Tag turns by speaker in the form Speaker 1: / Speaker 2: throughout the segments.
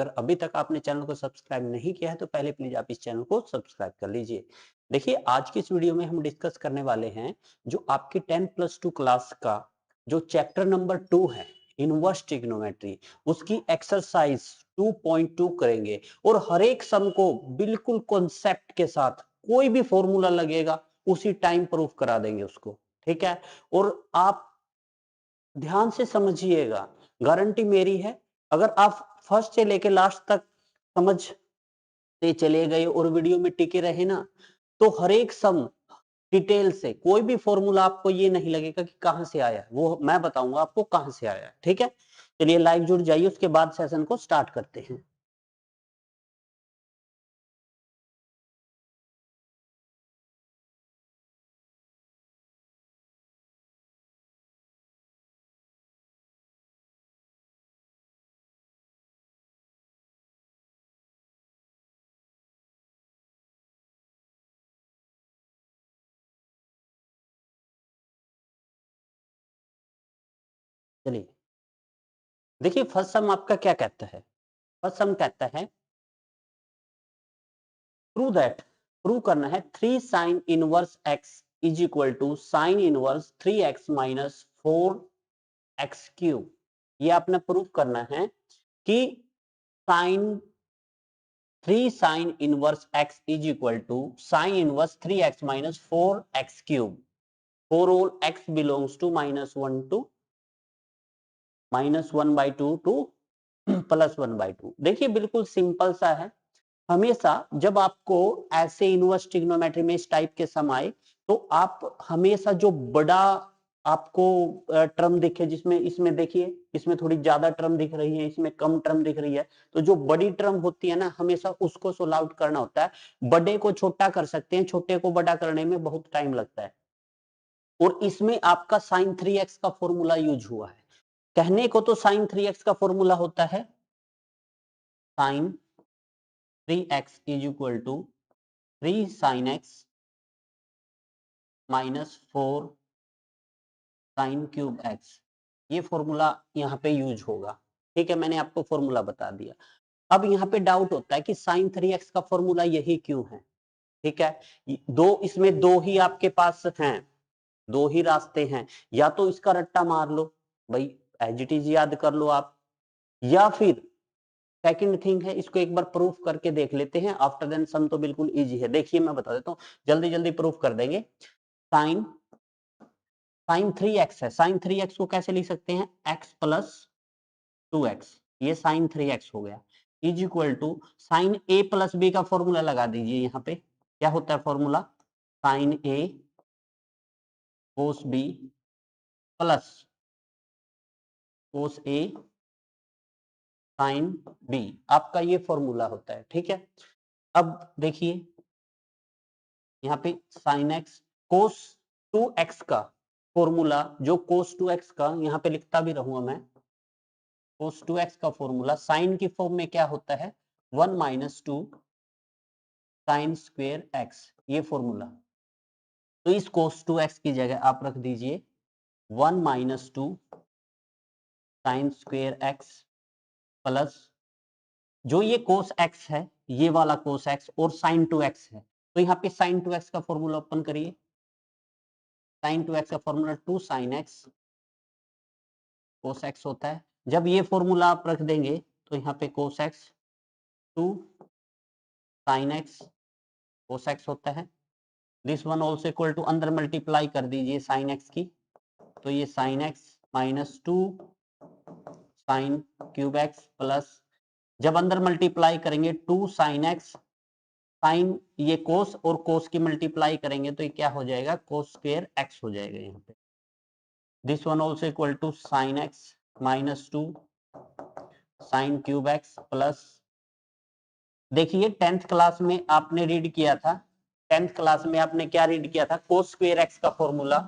Speaker 1: अगर अभी तक आपने चैनल को सब्सक्राइब नहीं किया है तो पहले प्लीज आप इस चैनल को सब्सक्राइब कर लीजिए। देखिए आज की इस वीडियो में हम डिस्कस करने वाले हैं जो आपकी 10+2 क्लास का जो चैप्टर नंबर 2 है इनवर्स ट्रिग्नोमेट्री, उसकी एक्सरसाइज 2.2 करेंगे और हर एक सम को बिल्कुल कॉन्सेप्ट के साथ कोई भी फॉर्मूला लगेगा उसी टाइम प्रूफ करा देंगे उसको। ठीक है, और आप ध्यान से समझिएगा, गारंटी मेरी है। अगर आप फर्स्ट से लेके लास्ट तक समझते चले गए और वीडियो में टिके रहे ना, तो हर एक सम डिटेल से कोई भी फॉर्मूला आपको ये नहीं लगेगा कि कहां से आया है, वो मैं बताऊंगा आपको कहां से आया है। ठीक है, चलिए लाइव जुड़ जाइए, उसके बाद सेशन को स्टार्ट करते हैं। चलिए देखिए, फर्स्ट सम आपका क्या कहता है। फर्स्ट सम कहता है प्रूव दैट, प्रूव करना है 3 sine inverse x is equal to sine inverse 3x minus 4x cube. ये आपने प्रूव करना है कि sine 3 sine inverse x is equal to sine inverse 3x minus 4x cube for all x belongs to -1 to -1/2 to +1/2। देखिए बिल्कुल simple सा है। हमेशा जब आपको ऐसे इनवर्स ट्रिग्नोमेट्री में इस टाइप के सम आए तो आप हमेशा जो बड़ा आपको टर्म दिखे, जिसमें इसमें देखिए इसमें थोड़ी ज्यादा टर्म दिख रही है, इसमें कम टर्म दिख रही है, तो जो बड़ी टर्म होती है ना हमेशा उसको सोल्व आउट करना होता है। बड़े को छोटा कर सकते हैं, छोटे को बड़ा करने में बहुत टाइम लगता है। और इसमें आपका साइन 3x का फॉर्मूला यूज हुआ है। कहने को तो साइन 3x का फॉर्मूला होता है sine 3x is equal to 3 sine x -4 sine cube x. ये फॉर्मूला यहाँ पे यूज होगा। ठीक है, मैंने आपको फॉर्मूला बता दिया। अब यहाँ पे डाउट होता है कि साइन 3x का फॉर्मूला यही क्यों है। ठीक है, दो इसमें दो ही आपके पास हैं, दो ही रास्ते हैं। या तो इसका रट्टा मार लो भाई, एज इट इज याद कर लो आप, या फिर सेकंड थिंग है इसको एक बार प्रूफ करके देख लेते हैं। आफ्टर देन सम तो बिल्कुल इजी है। देखिए मैं बता देता हूँ, जल्दी जल्दी प्रूफ कर देंगे। साइन साइन 3x है, साइन 3x को कैसे लिख सकते हैं, x प्लस 2x, ये साइन 3x हो गया is equal to sine a plus b का फॉर्मूला लगा दीजिए। यहाँ पे क्या होता है formula, sine a cos b plus cos a sine b, आपका ये फॉर्मूला होता है। ठीक है, अब देखिए यहाँ पे साइन x कोस 2x का फॉर्मूला, जो कोस 2x का यहाँ पे लिखता भी रहूंगा मैं, कोस 2x का फॉर्मूला साइन की फॉर्म में क्या होता है, 1 माइनस 2 साइन स्क्वेयर एक्स, ये फॉर्मूला। तो इस कोस 2x की जगह आप रख दीजिए 1 minus 2 sine square x plus, जो ये कोस x है ये वाला कोस x और साइन 2x है, तो यहाँ पे साइन 2x का फॉर्मूला ओपन करिए। साइन 2x का formula 2 sine x cos x होता है। जब ये फॉर्मूला आप रख देंगे तो यहाँ पे cos x 2 sine x cos x होता है। This one also equal to, अंदर मल्टीप्लाई कर दीजिए साइन x की, तो ये sine x minus 2 sine cube x plus, जब अंदर मल्टीप्लाई करेंगे 2 साइन x साइन, ये कोस और कोस की मल्टीप्लाई करेंगे तो ये क्या हो जाएगा, कोस स्क्वायर x हो जाएगा यहाँ पे। This one also equal to sine x minus 2 sine cube x plus, देखिए 10th क्लास में आपने रीड किया था, 10th क्लास में आपने क्या रीड किया था, कोस स्क्वायर एक्स का formula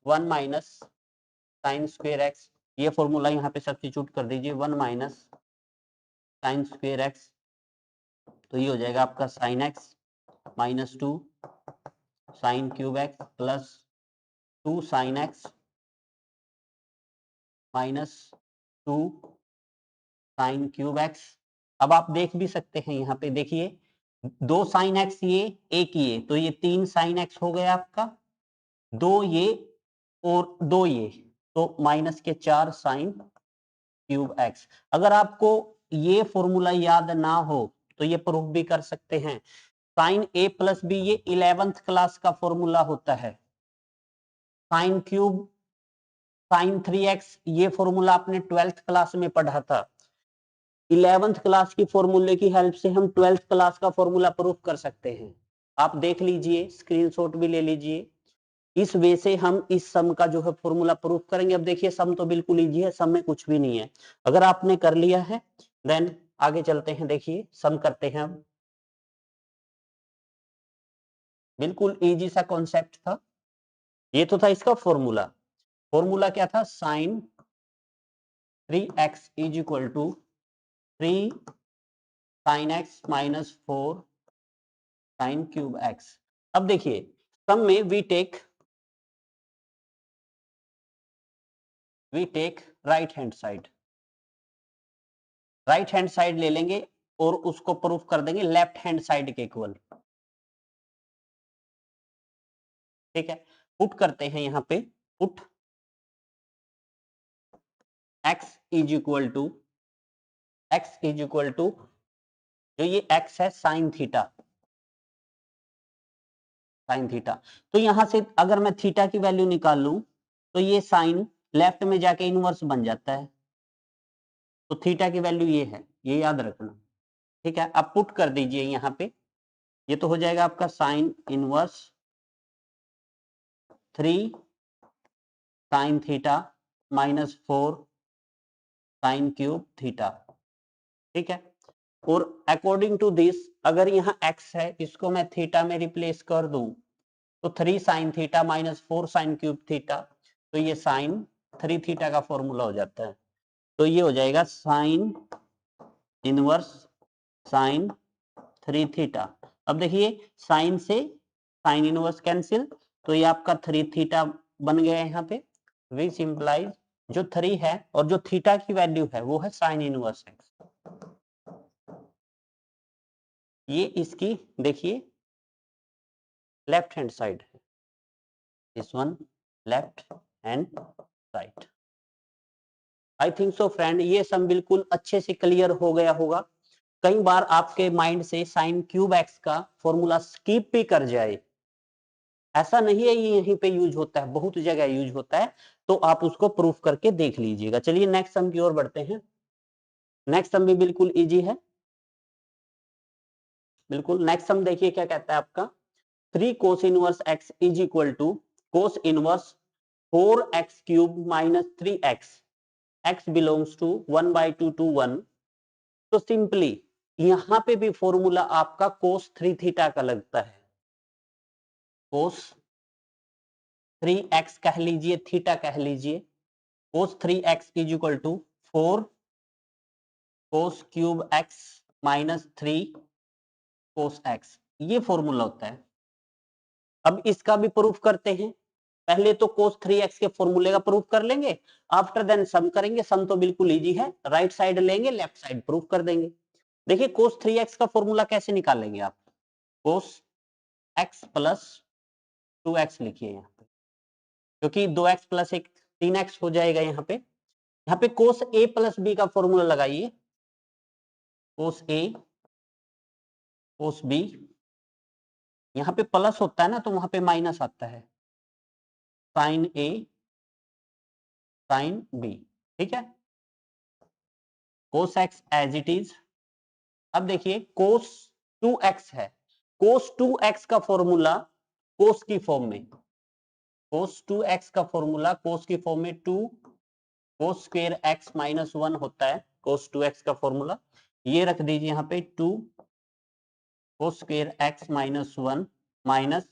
Speaker 1: 1 minus sign square x, ये फॉर्मूला यहाँ पे सब्स्टिट्यूट कर दीजिए 1 माइनस साइन स्क्वायर एक्स, तो ये हो जाएगा आपका sign x minus 2 sine cube x plus 2 sign x minus 2 sine cube x. अब आप देख भी सकते हैं यहाँ पे, देखिए 2 साइन एक्स ये, 1 ये, तो ये 3 साइन एक्स हो गया आपका, 2 ये और 2 ये, तो माइनस के 4 साइन क्यूब एक्स। अगर आपको ये फॉर्मूला याद ना हो तो ये प्रूफ भी कर सकते हैं। साइन ए प्लस बी ये 11th क्लास का फॉर्मूला होता है। साइन क्यूब साइन 3x ये फॉर्मूला आपने 12th क्लास में पढ़ा था। 11th क्लास की फॉर्मूले की हेल्प से हम 12th क्लास का फॉर्मूला प्रूफ कर सकते हैं। आप देख लीजिए, स्क्रीनशॉट भी ले लीजिए। इस वे से हम इस सम का जो है फॉर्मूला प्रूफ करेंगे। अब देखिए सम तो बिल्कुल इजी है, सम में कुछ भी नहीं है। अगर आपने कर लिया है देन आगे चलते हैं, देखिए सम करते हैं हम। बिल्कुल इजी सा कॉन्सेप्ट था। ये तो था इसका फॉर्मूला। फॉर्मूला क्या था? Sine 3x is equal to 3 sine x minus 4 sine cube x. अब देखिए सम में we take right hand side. Right hand side ले लेंगे और उसको प्रूफ कर देंगे लेफ्ट हैंड साइड के इक्वल। ठीक है, पुट करते हैं यहाँ पे, put x is equal to जो ये x है साइन थीटा, तो यहां से अगर मैं थीटा की वैल्यू निकाल लूं तो ये साइन लेफ्ट में जाके इनवर्स बन जाता है, तो थीटा की वैल्यू ये है, ये याद रखना। ठीक है, अब पुट कर दीजिए यहाँ पे, ये तो हो जाएगा आपका sine inverse 3 sine theta minus 4 sine cube theta. ठीक है, और अकॉर्डिंग टू दिस अगर यहाँ x है इसको मैं थीटा में रिप्लेस कर दूं तो 3 sine theta minus 4 sine cube theta, तो ये साइन 3 थीटा का फॉर्मूला हो जाता है। तो ये हो जाएगा साइन इनवर्स साइन 3 थीटा। अब देखिए साइन से साइन इनवर्स कैंसिल, तो ये आपका 3 थीटा बन गया है यहाँ पे। विच इंप्लाइज जो 3 है और जो थीटा की वैल्यू है वो है साइन इनवर्स एक्स। ये इसकी देखिए लेफ्ट हैंड साइड है, this one left hand side. I think so friend ये सम बिल्कुल अच्छे से क्लियर हो गया होगा। कई बार आपके माइंड से साइन क्यूब एक्स का फॉर्मूला स्किप भी कर जाए, ऐसा नहीं है ये यहीं पे यूज होता है, बहुत जगह यूज होता है, तो आप उसको प्रूफ करके देख लीजिएगा। चलिए नेक्स्ट सम की ओर बढ़ते हैं। नेक्स्ट सम भी बिल्कुल इजी है, बिल्कुल। नेक्स्ट सम देखिए क्या कहता है आपका, 3 cos inverse x is equal to cos inverse 4x cube minus 3x, x belongs to 1/2 to 1। तो सिंपली यहां पे भी फॉर्मूला आपका कोस 3 थीटा का लगता है। कोस 3x कह लीजिए, थीटा कह लीजिए। Cos 3x is equal to 4 cos cube x minus 3 cos x, ये फॉर्मूला होता है। अब इसका भी प्रूफ करते हैं। पहले तो cos 3x के फॉर्मूले का प्रूफ कर लेंगे, आफ्टर देन सम करेंगे। सम तो बिल्कुल इजी है, राइट साइड लेंगे लेफ्ट साइड प्रूफ कर देंगे। देखिए cos 3x का फॉर्मूला कैसे निकालेंगे आप, cos x प्लस 2x लिखिए यहाँ पे, क्योंकि 2x प्लस 1 3x हो जाएगा। यहाँ पे cos a प्लस b का फॉर्मूला लगाइए, cos a cos b, यहाँ पे प्लस होता है ना तो वहां पे माइनस आता है, साइन a साइन b। ठीक है, cos x as it is. अब देखिए cos 2x है, cos 2x का फॉर्मूला cos की फॉर्म में, cos 2x का फॉर्मूला cos की फॉर्म में 2 cos स्क्वायर x माइनस 1 होता है। cos 2x का फॉर्मूला ये रख दीजिए यहाँ पे, 2 cos square x minus 1 minus,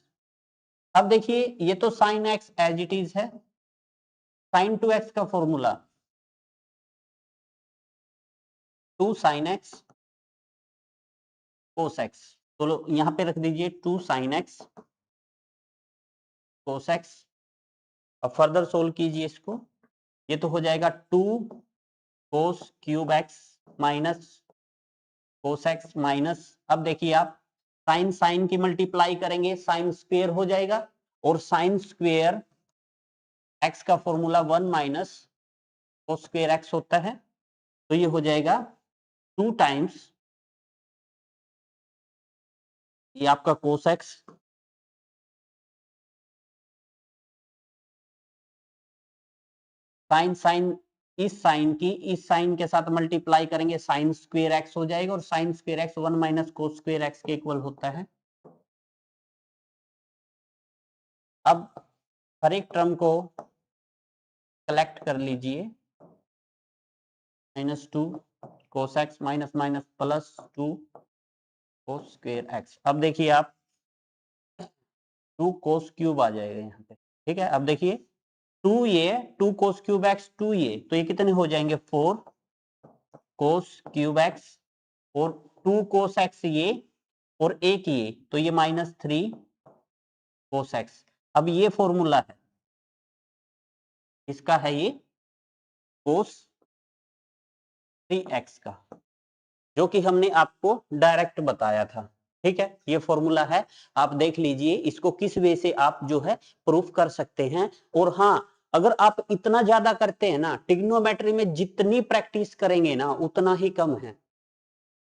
Speaker 1: अब देखिए ये तो sine x as it is है, साइन 2x का formula 2 sine x cos x, तो यहाँ पे रख दीजिए 2 साइन x cos x। अब फर्दर सोल्व कीजिए इसको, ये तो हो जाएगा 2 cos cube x minus cos x minus, अब देखिए आप साइन साइन की मल्टीप्लाई करेंगे साइन स्क्वेयर हो जाएगा, और साइन स्क्वेयर एक्स का formula 1 minus cos square x होता है, तो ये हो जाएगा 2 टाइम्स ये आपका कोस एक्स साइन साइन इस साइन के साथ मल्टीप्लाई करेंगे साइन स्क्वेयर एक्स हो जाएगा, और sine square x 1 minus cos square x के इक्वल होता है। अब हर एक टर्म को कलेक्ट कर लीजिए, -2 कोस x minus minus plus 2 cos square x. अब देखिए आप 2 कोस क्यूब आ जाएगा यहाँ पे, ठीक है। अब देखिए 2 कोस क्यूब एक्स 2 तो ये कितने हो जाएंगे 4 कोस क्यूब एक्स, और 2 कोस एक्स ये, और एक ये, तो ये -3 कोस एक्स। अब ये फॉर्मूला है इसका, है ये कोस 3x का, जो कि हमने आपको डायरेक्ट बताया था, ठीक है। ये फॉर्मूला है, आप देख लीजिए इसको किस वे से आप जो है प्रूफ कर सकते हैं। और हाँ, अगर आप इतना ज्यादा करते हैं ना, ट्रिग्नोमेट्री में जितनी प्रैक्टिस करेंगे ना उतना ही कम है।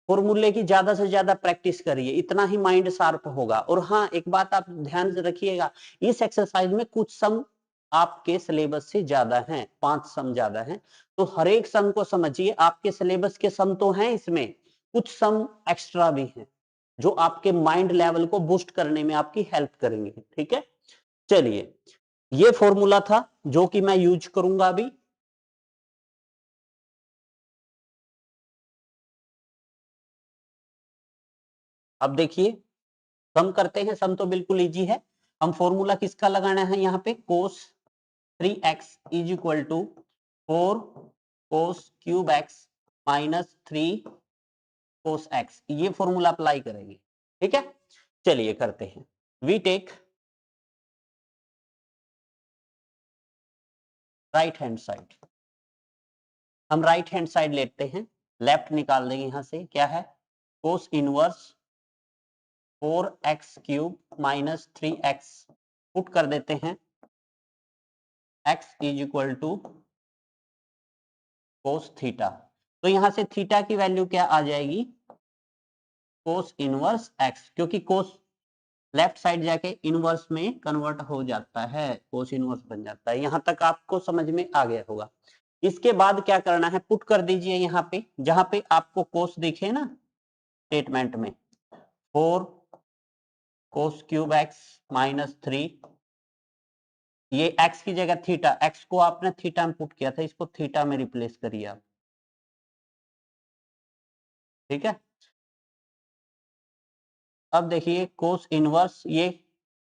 Speaker 1: फॉर्मूले की ज्यादा से ज्यादा प्रैक्टिस करिए, इतना ही माइंड शार्प होगा। और हाँ, एक बात आप ध्यान से रखिएगा, इस एक्सरसाइज में कुछ सम आपके सिलेबस से ज्यादा हैं, 5 सम ज्यादा हैं, तो हर एक सम को समझिए। आपके सिलेबस के सम तो हैं, इसमें कुछ सम एक्स्ट्रा भी हैं जो आपके माइंड लेवल को बूस्ट करने में आपकी हेल्प करेंगे, ठीक है। चलिए, ये फॉर्मूला था जो कि मैं यूज करूंगा अभी। अब देखिए सम करते हैं, सम तो बिल्कुल इजी है। हम फॉर्मूला किसका लगाना है यहाँ पे, cos 3x is equal to 4 cos cube x minus 3 cos x, ये फॉर्मूला अप्लाई करेंगे, ठीक है। चलिए करते हैं। We take right hand side, हम राइट हैंड साइड लेते हैं, लेफ्ट निकाल देंगे यहां से, क्या है cos inverse 4x cube minus 3x, put कर देते हैं x is equal to cos theta, तो यहां से थीटा की वैल्यू क्या आ जाएगी, कोस इनवर्स x, क्योंकि कोस लेफ्ट साइड जाके इनवर्स में कन्वर्ट हो जाता है, कोस इनवर्स बन जाता है। यहां तक आपको समझ में आ गया होगा। इसके बाद क्या करना है, पुट कर दीजिए यहाँ पे, जहां पे आपको कोस दिखे ना स्टेटमेंट में, 4 कोस क्यूब एक्स माइनस 3, ये x की जगह थीटा, x को आपने थीटा में पुट किया था, इसको थीटा में रिप्लेस करिए आप, ठीक है। अब देखिए कोस इनवर्स, ये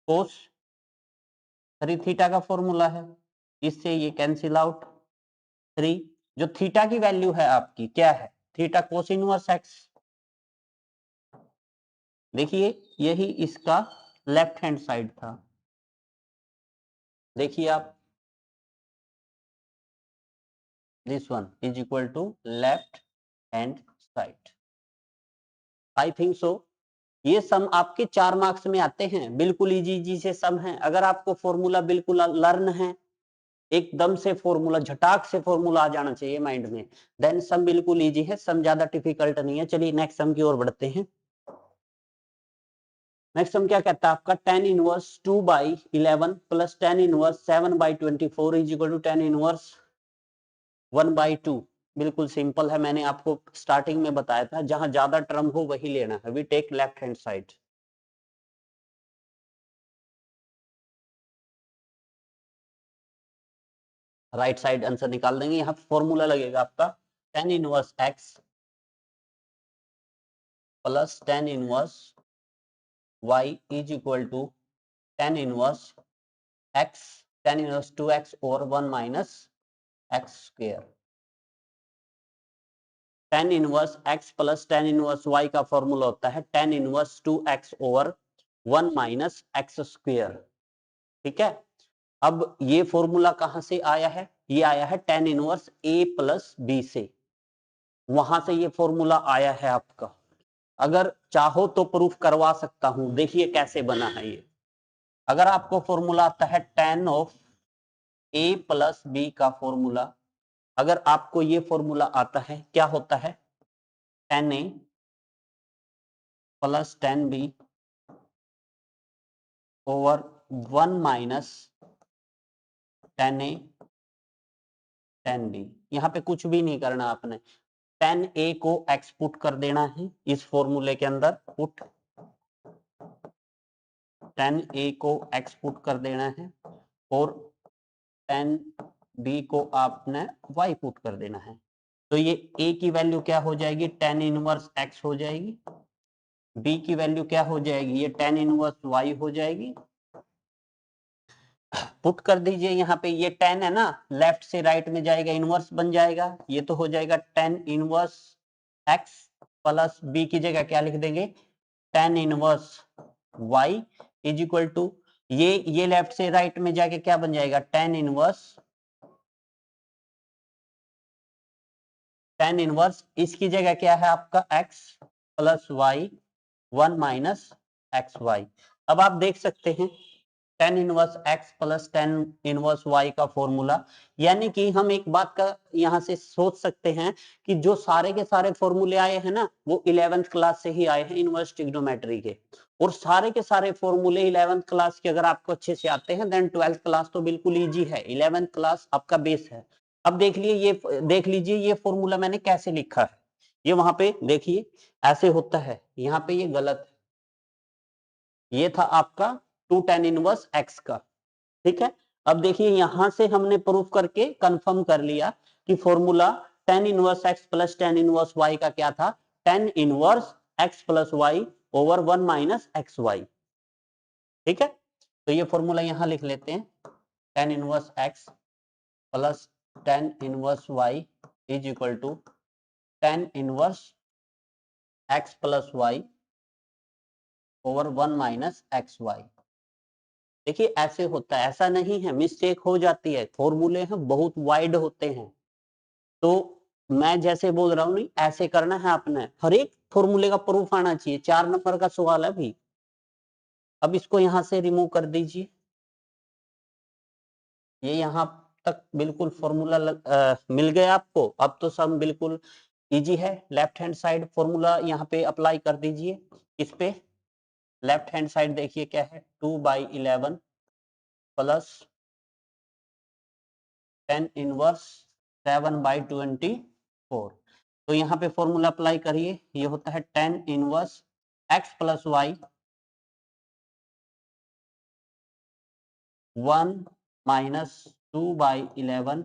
Speaker 1: कोस 3 थीटा का फॉर्मूला है, इससे ये कैंसिल आउट 3, जो थीटा की वैल्यू है आपकी क्या है, थीटा कोस इनवर्स एक्स। देखिए यही इसका लेफ्ट हैंड साइड था, देखिए आप, this one is equal to left hand side. I think so ये सम आपके 4 मार्क्स में आते हैं, बिल्कुल इजी इजी से सम है। अगर आपको फॉर्मूला बिल्कुल लर्न है, एकदम से फॉर्मूला झटाक से फॉर्मूला आ जाना चाहिए माइंड में, देन सम बिल्कुल इजी है, सम ज्यादा डिफिकल्ट नहीं है। चलिए नेक्स्ट सम की ओर बढ़ते हैं। नेक्स्ट सम क्या कहता है आपका, tan inverse 2/11 plus tan inverse 7/24 is equal to tan inverse 1/2। बिल्कुल सिंपल है, मैंने आपको स्टार्टिंग में बताया था, जहां ज्यादा टर्म हो वही लेना है। We take left hand side, right side answer निकाल देंगे। यहाँ फॉर्मूला लगेगा आपका tan inverse x plus tan inverse y is equal to tan inverse x, tan inverse 2x और 1 minus x square. tan inverse x plus tan inverse y का formula होता है tan inverse 2x over 1 minus x square, ठीक है। अब ये formula कहां से आया है, ये आया है tan inverse a plus b से, वहां से ये फॉर्मूला आया है आपका। अगर चाहो तो प्रूफ करवा सकता हूं, देखिए कैसे बना है ये। अगर आपको फॉर्मूला आता है tan of a plus b का फॉर्मूला, अगर आपको ये फॉर्मूला आता है, क्या होता है, tan a plus tan b over 1 minus tan a tan b। यहाँ पे कुछ भी नहीं करना आपने, tan a को x पुट कर देना है इस फॉर्मूले के अंदर, पुट tan a को x पुट कर देना है और tan b को आपने y पुट कर देना है। तो ये a की वैल्यू क्या हो जाएगी, tan इनवर्स x हो जाएगी, b की वैल्यू क्या हो जाएगी, ये tan इनवर्स y हो जाएगी। पुट कर दीजिए, यहाँ पे ये tan है ना, लेफ्ट से राइट में जाएगा, इनवर्स बन जाएगा, ये तो हो जाएगा tan inverse x plus b की जगह क्या लिख देंगे, tan inverse y is equal to, ये लेफ्ट से राइट में जाके क्या बन जाएगा, tan इनवर्स इसकी जगह क्या है आपका x plus y 1 minus x y. अब आप देख सकते हैं tan inverse x plus tan inverse y का फॉर्मूला, यानी कि हम एक बात का यहां से सोच सकते हैं कि जो सारे के सारे फॉर्मूले आए हैं ना, वो 11th क्लास से ही आए हैं इनवर्स ट्रिग्नोमेट्री के, और सारे के सारे फॉर्मूले 11th क्लास के अगर आपको अच्छे से आते हैं, देन 12th क्लास तो बिल्कुल इजी है, 11th क्लास आपका बेस है। अब देख लीजिए ये फॉर्मूला मैंने कैसे लिखा है, ये वहां पे देखिए ऐसे होता है, यहाँ पे ये गलत है, ये था आपका 2 tan इनवर्स x का, ठीक है। अब देखिए यहां से हमने प्रूफ करके कंफर्म कर लिया कि formula tan inverse x plus tan inverse y का क्या था, tan inverse x plus y over 1 minus x y, ठीक है। तो ये फॉर्मूला यहां लिख लेते हैं, tan inverse x plus tan inverse y is equal to tan inverse x plus y over 1 minus x y. देखिए ऐसे होता है, ऐसा नहीं है, मिस्टेक हो जाती है, फॉर्मूले हैं बहुत वाइड होते हैं, तो मैं जैसे बोल रहा हूं नहीं ऐसे करना है आपने, हर एक फॉर्मूले का प्रूफ आना चाहिए, 4 नंबर का सवाल है भी। अब इसको यहां से रिमूव कर दीजिए, ये यहां तक बिल्कुल फॉर्मूला मिल गया आपको, अब तो सब बिल्कुल इजी है। लेफ्ट हैंड साइड फॉर्मूला यहाँ पे अप्लाई कर दीजिए, इस पे लेफ्ट हैंड साइड देखिए क्या है, 2/11 प्लस tan इनवर्स 7/24। तो यहाँ पे फॉर्मूला अप्लाई करिए, ये होता है tan inverse x plus y 1 minus 2/11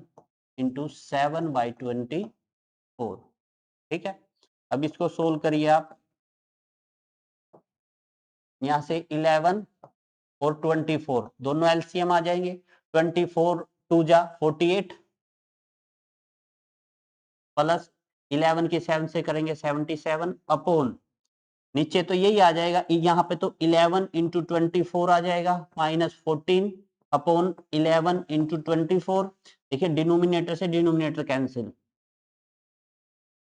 Speaker 1: into 7/24, ठीक है। अब इसको सोल्व करिए आप, यहाँ से 11 और 24 दोनों एलसीएम आ जाएंगे, 24 2 जा 48 प्लस 11 की 7 से करेंगे 77 अपॉन, नीचे तो यही आ जाएगा, यहाँ पे तो 11 इंटू 24 आ जाएगा माइनस 14 अपॉन 11 इंटू 24। देखिए डिनोमिनेटर से डिनोमिनेटर कैंसिल,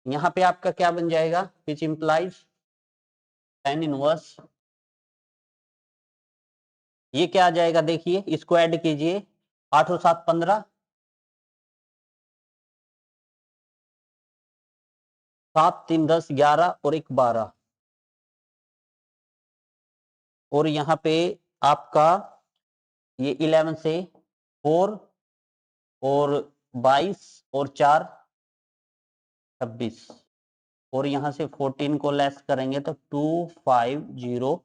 Speaker 1: यहाँ पे आपका क्या बन जाएगा, विच इंप्लाइज tan इनवर्स, ये क्या आ जाएगा, देखिए इसको ऐड कीजिए, 8 और 7 15, 7 3 10 11 और 1 12, और यहाँ पे आपका ये 11 से 4 और 22 और 4 26, और यहां से 14 को लेस करेंगे तो 25012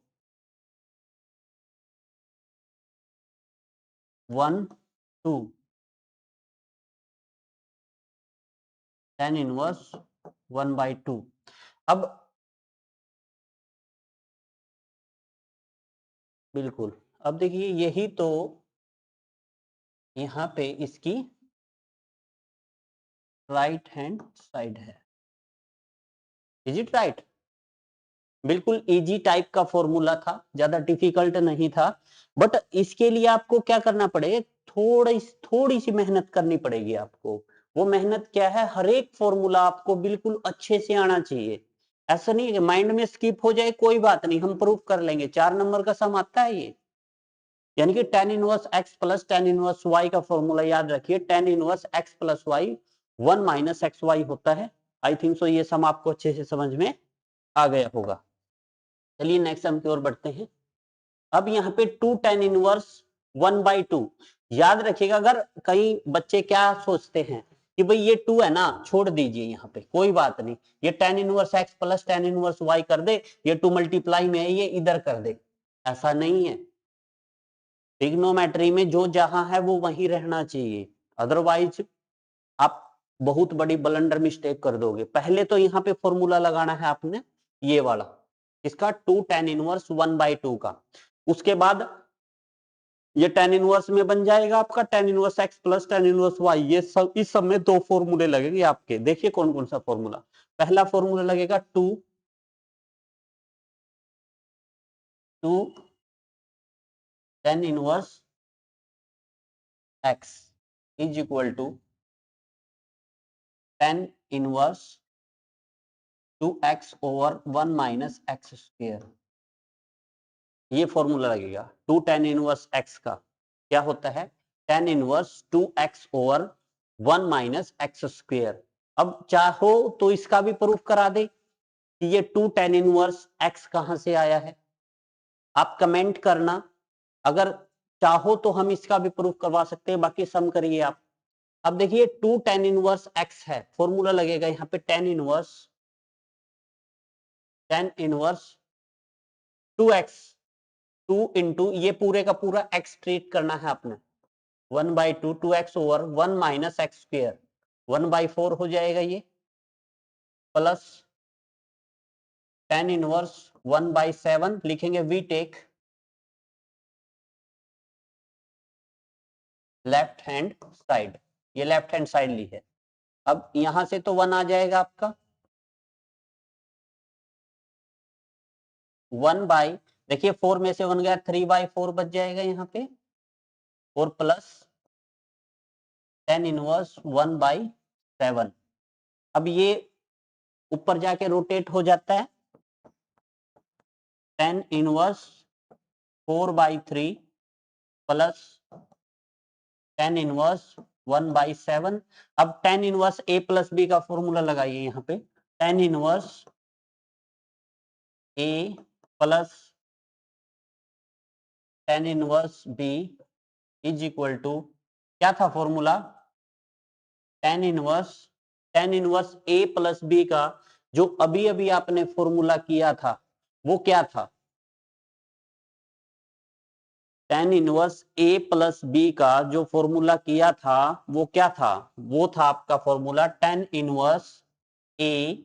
Speaker 1: tan इनवर्स 1/2। अब बिल्कुल, अब देखिए यही तो यहाँ पे इसकी राइट हैंड साइड है, इज इट राइट, बिल्कुल इजी टाइप का फॉर्मूला था, ज्यादा डिफिकल्ट नहीं था, बट इसके लिए आपको क्या करना पड़ेगा, थोड़ी सी मेहनत करनी पड़ेगी आपको, वो मेहनत क्या है, हर एक फॉर्मूला आपको बिल्कुल अच्छे से आना चाहिए। ऐसा नहीं है कि माइंड में स्किप हो जाए, कोई बात नहीं, हम प्रूफ कर लेंगे। 4 नंबर का सम आता है ये, यानी कि tan inverse x plus tan inverse y का फॉर्मूला याद रखिए, tan inverse x plus y 1 minus x y होता है। आई थिंक सो ये सम आपको अच्छे से समझ में आ गया होगा। चलिए नेक्स्ट सम की ओर बढ़ते हैं। अब यहाँ पे 2 tan इनवर्स 1/2, याद रखिएगा। अगर कई बच्चे क्या सोचते हैं कि भाई ये 2 है ना, छोड़ दीजिए, यहाँ पे कोई बात नहीं, ये tan inverse x plus tan inverse y कर दे, ये 2 मल्टीप्लाई में है, ये इधर कर दे। ऐसा नहीं है, ट्रिग्नोमेट्री में जो जहां है वो वहीं रहना चाहिए, अदरवाइज आप बहुत बड़ी ब्लंडर मिस्टेक कर दोगे। पहले तो यहाँ पे फॉर्मूला लगाना है आपने, ये वाला, इसका 2 tan इनवर्स 1/2 का। उसके बाद ये tan इनवर्स में बन जाएगा आपका tan inverse x plus tan inverse y। ये सब, इस सब में 2 फॉर्मूले लगेंगे आपके। देखिए कौन कौन सा फॉर्मूला। पहला फॉर्मूला लगेगा 2 tan inverse x is equal to tan inverse 2x over 1 minus x square. ये फॉर्मूला लगेगा 2 tan इनवर्स x का क्या होता है, tan inverse 2x over 1 minus x square. अब चाहो तो इसका भी प्रूफ करा दे कि ये 2 tan इनवर्स x कहां से आया है, आप कमेंट करना। अगर चाहो तो हम इसका भी प्रूफ करवा सकते हैं, बाकी सम करिए आप। अब देखिए 2 tan इनवर्स x है, फॉर्मूला लगेगा यहाँ पे tan इनवर्स 2x, 2 इंटू ये पूरे का पूरा x ट्रीट करना है आपने, 1/2 2x over 1 minus x square, 1/4 हो जाएगा ये, प्लस tan इनवर्स 1/7 लिखेंगे। We take left hand side, ये लेफ्ट हैंड साइड ली है। अब यहां से तो 1 आ जाएगा आपका, 1 बाई, देखिए 4 में से 1 गया, 3/4 बच जाएगा यहाँ पे, और प्लस tan इनवर्स 1/7। अब ये ऊपर जाके रोटेट हो जाता है, tan inverse 4/3 plus tan inverse 1/7। अब tan inverse a plus b का फॉर्मूला लगाइए यहाँ पे, tan inverse a plus tan inverse b is equal to, क्या था formula, tan inverse a plus b का जो अभी अभी आपने फॉर्मूला किया था वो क्या था, tan inverse a plus b का जो फॉर्मूला किया था वो क्या था, वो था आपका फॉर्मूला tan इनवर्स a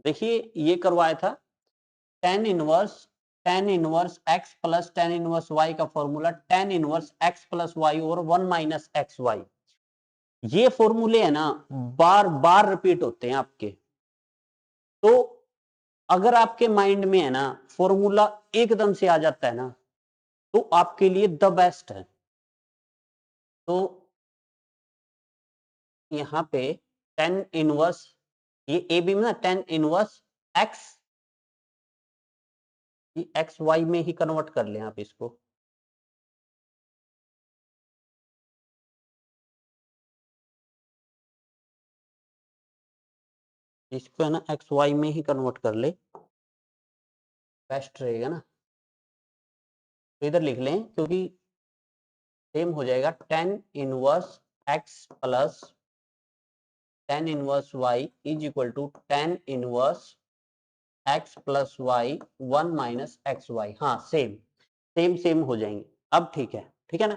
Speaker 1: देखिए ये करवाया था tan inverse x plus tan inverse y का formula tan inverse x plus y और 1 माइनस एक्स वाई। ये फॉर्मूले है ना बार बार रिपीट होते हैं आपके, तो अगर आपके माइंड में है ना फॉर्मूला एकदम से आ जाता है ना तो आपके लिए द बेस्ट है। तो यहाँ पे tan इनवर्स, ये ए बी में ना tan inverse x, x y में ही कन्वर्ट कर लें आप इसको, इसको है ना एक्स वाई में ही कन्वर्ट कर ले, बेस्ट रहेगा ना। तो इधर लिख लें क्योंकि सेम हो जाएगा, tan inverse x plus tan inverse y is equal to tan inverse x plus y 1 minus x y. हाँ सेम सेम सेम हो जाएंगे। अब ठीक है ना।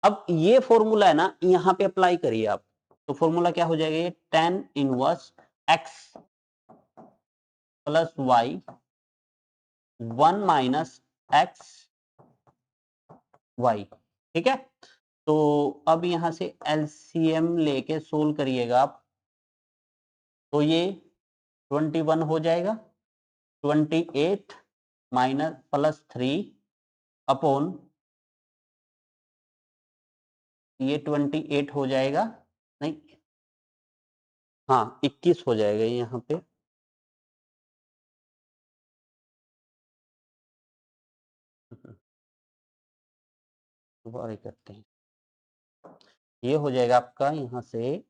Speaker 1: अब ये फॉर्मूला है ना यहाँ पे अप्लाई करिए आप, तो फॉर्मूला क्या हो जाएगा, ये tan inverse x plus y 1 minus x y. ठीक है, तो अब यहां से एलसीएम लेके सोल्व करिएगा आप, तो ये 21 हो जाएगा, 28 माइनस प्लस 3 अपॉन ये 28 हो जाएगा, नहीं हाँ 21 हो जाएगा यहाँ पे। दोबारा करते हैं, ये हो जाएगा आपका यहाँ से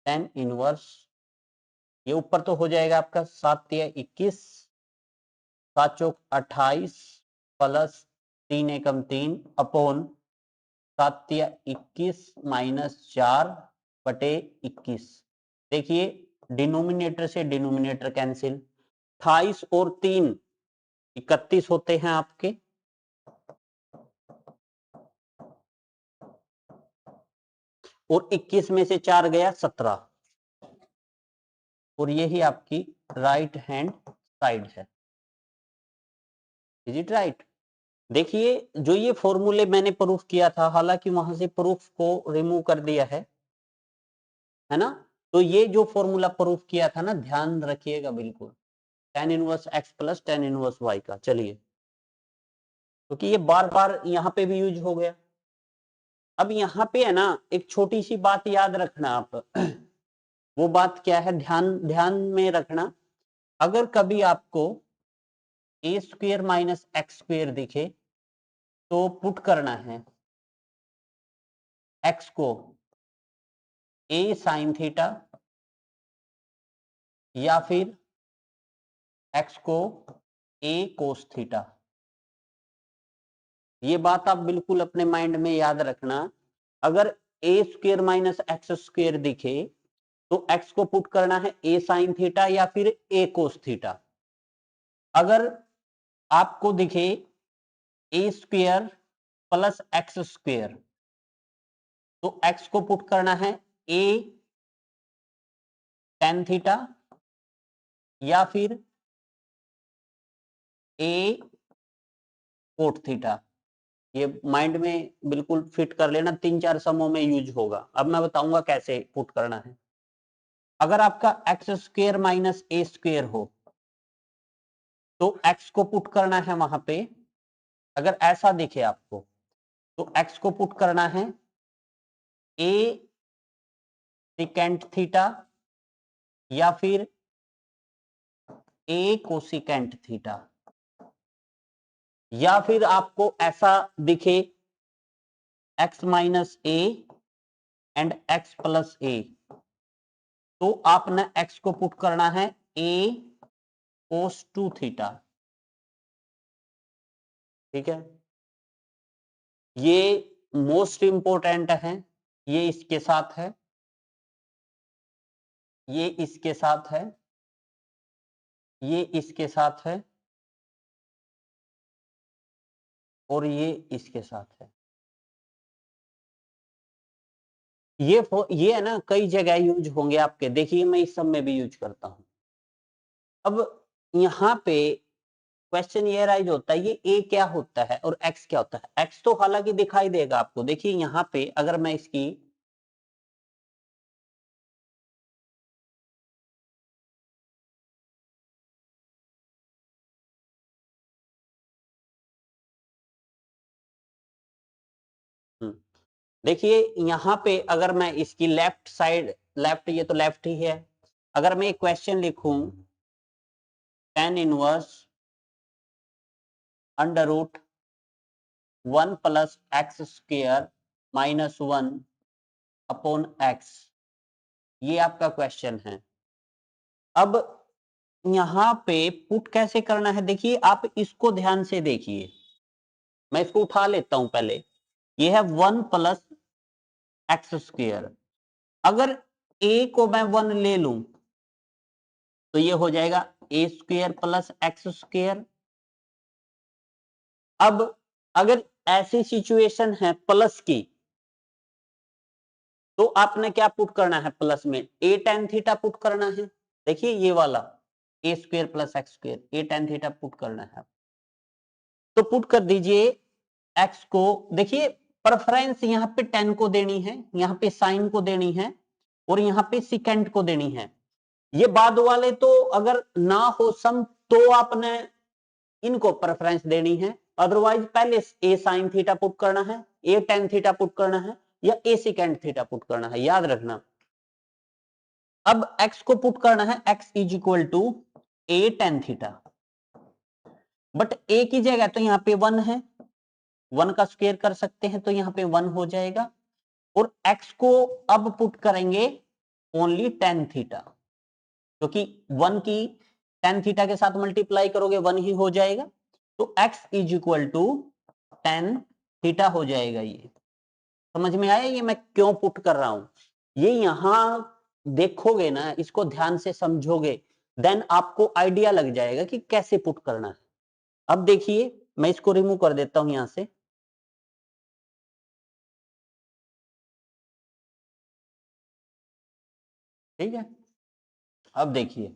Speaker 1: tan इनवर्स, ये ऊपर तो हो जाएगा आपका 7 या 21, 7 चौक 28 प्लस 3 एकम 3 अपॉन 7 या 21 माइनस 4 बटे 21। देखिए डिनोमिनेटर से डिनोमिनेटर कैंसिल, 28 और 3 31 होते हैं आपके, और 21 में से 4 गया 17, और यही आपकी राइट हैंड साइड है। Is it right? देखिए जो ये फॉर्मूले मैंने प्रूफ किया था, हालांकि वहां से प्रूफ को रिमूव कर दिया है ना, तो ये जो फॉर्मूला प्रूफ किया था ना, ध्यान रखिएगा बिल्कुल, tan inverse x plus tan inverse y का। चलिए, क्योंकि ये बार बार यहाँ पे भी यूज हो गया। अब यहाँ पे है ना एक छोटी सी बात याद रखना आप, वो बात क्या है, ध्यान ध्यान में रखना। अगर कभी आपको ए स्क्वेयर माइनस एक्स स्क्वेयर दिखे तो पुट करना है x को a साइन थीटा या फिर x को a कोस थीटा। ये बात आप बिल्कुल अपने माइंड में याद रखना। अगर a square minus x square दिखे तो x को पुट करना है a साइन थीटा या फिर a कोस थीटा। अगर आपको दिखे a square plus x square तो x को पुट करना है a टेन थीटा या फिर a कोट थीटा। ये माइंड में बिल्कुल फिट कर लेना, 3-4 समों में यूज होगा। अब मैं बताऊंगा कैसे पुट करना है। अगर आपका एक्स स्क्वेयर माइनस ए स्क्वेयर हो तो x को पुट करना है वहां पे, अगर ऐसा दिखे आपको तो x को पुट करना है a सिकेंट थीटा या फिर a कोसिकेंट थीटा, या फिर आपको ऐसा दिखे x minus a and x plus a तो आपने x को पुट करना है a कोस 2 थीटा। ठीक है, ये मोस्ट इंपोर्टेंट है, ये इसके साथ है, ये इसके साथ है, ये इसके साथ है, और ये इसके साथ है। ये है ना कई जगह यूज होंगे आपके, देखिए मैं इस सब में भी यूज करता हूं। अब यहाँ पे क्वेश्चन ये राइज होता है, ये ए क्या होता है और एक्स क्या होता है। एक्स तो हालांकि दिखाई देगा आपको, देखिए यहाँ पे अगर मैं इसकी देखिए यहाँ पे अगर मैं इसकी लेफ्ट साइड, लेफ्ट ये तो लेफ्ट ही है, अगर मैं एक क्वेश्चन लिखूं tan inverse under root 1 plus x square minus 1 upon x, ये आपका क्वेश्चन है। अब यहाँ पे पुट कैसे करना है, देखिए आप इसको ध्यान से देखिए, मैं इसको उठा लेता हूं पहले। ये है 1 प्लस एक्स स्क्वेयर, अगर a को मैं 1 ले लूं तो ये हो जाएगा a square plus x square. अब अगर ऐसी सिचुएशन है प्लस की तो आपने क्या पुट करना है, प्लस में a tan थीटा पुट करना है। देखिए ये वाला a square plus x square, a tan theta put करना है, तो पुट कर दीजिए x को। देखिए प्रेफरेंस यहाँ पे tan को देनी है, यहाँ पे साइन को देनी है, और यहाँ पे सिकेंड को देनी है। ये बाद वाले तो अगर ना हो सम तो आपने इनको प्रेफरेंस देनी है, अदरवाइज पहले ए साइन थीटा पुट करना है, ए टेन थीटा पुट करना है या ए सिकेंड थीटा पुट करना है, याद रखना। अब x को पुट करना है, x is equal to a tan theta, but a की जगह तो यहाँ पे 1 है, 1 का स्क्वायर कर सकते हैं तो यहाँ पे 1 हो जाएगा, और x को अब पुट करेंगे ओनली टेन थीटा, क्योंकि 1 की टेन थीटा के साथ मल्टीप्लाई करोगे 1 ही हो जाएगा, तो x is equal to tan theta हो जाएगा। ये समझ में आया ये मैं क्यों पुट कर रहा हूं? ये यहां देखोगे ना, इसको ध्यान से समझोगे, देन आपको आइडिया लग जाएगा कि कैसे पुट करना है। अब देखिए मैं इसको रिमूव कर देता हूं यहां से, ठीक है। अब देखिए,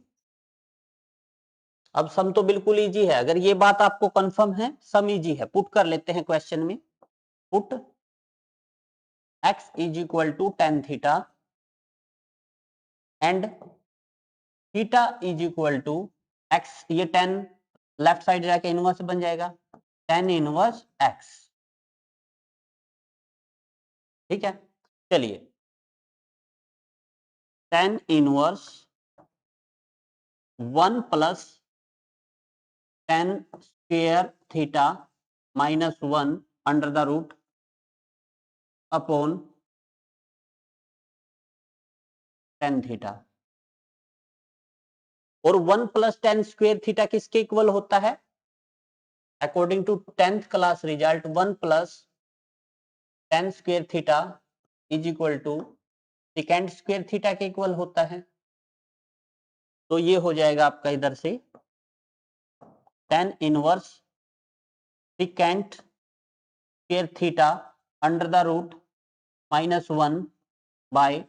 Speaker 1: अब सम तो बिल्कुल इजी है, अगर ये बात आपको कंफर्म है सम इजी है, पुट कर लेते हैं क्वेश्चन में। Put x is equal to tan theta and theta is equal to x, ये 10 लेफ्ट साइड जाके इनवर्स बन जाएगा, टेन इनवर्स x, ठीक है। चलिए, tan inverse 1 plus tan square theta minus 1 under the root upon tan theta, और 1 plus tan square theta किसके equal होता है? According to 10th class result 1 plus tan square theta is equal to secant square theta के equal होता है। तो ये हो जाएगा आपका इधर से tan inverse secant square theta under the root minus 1 by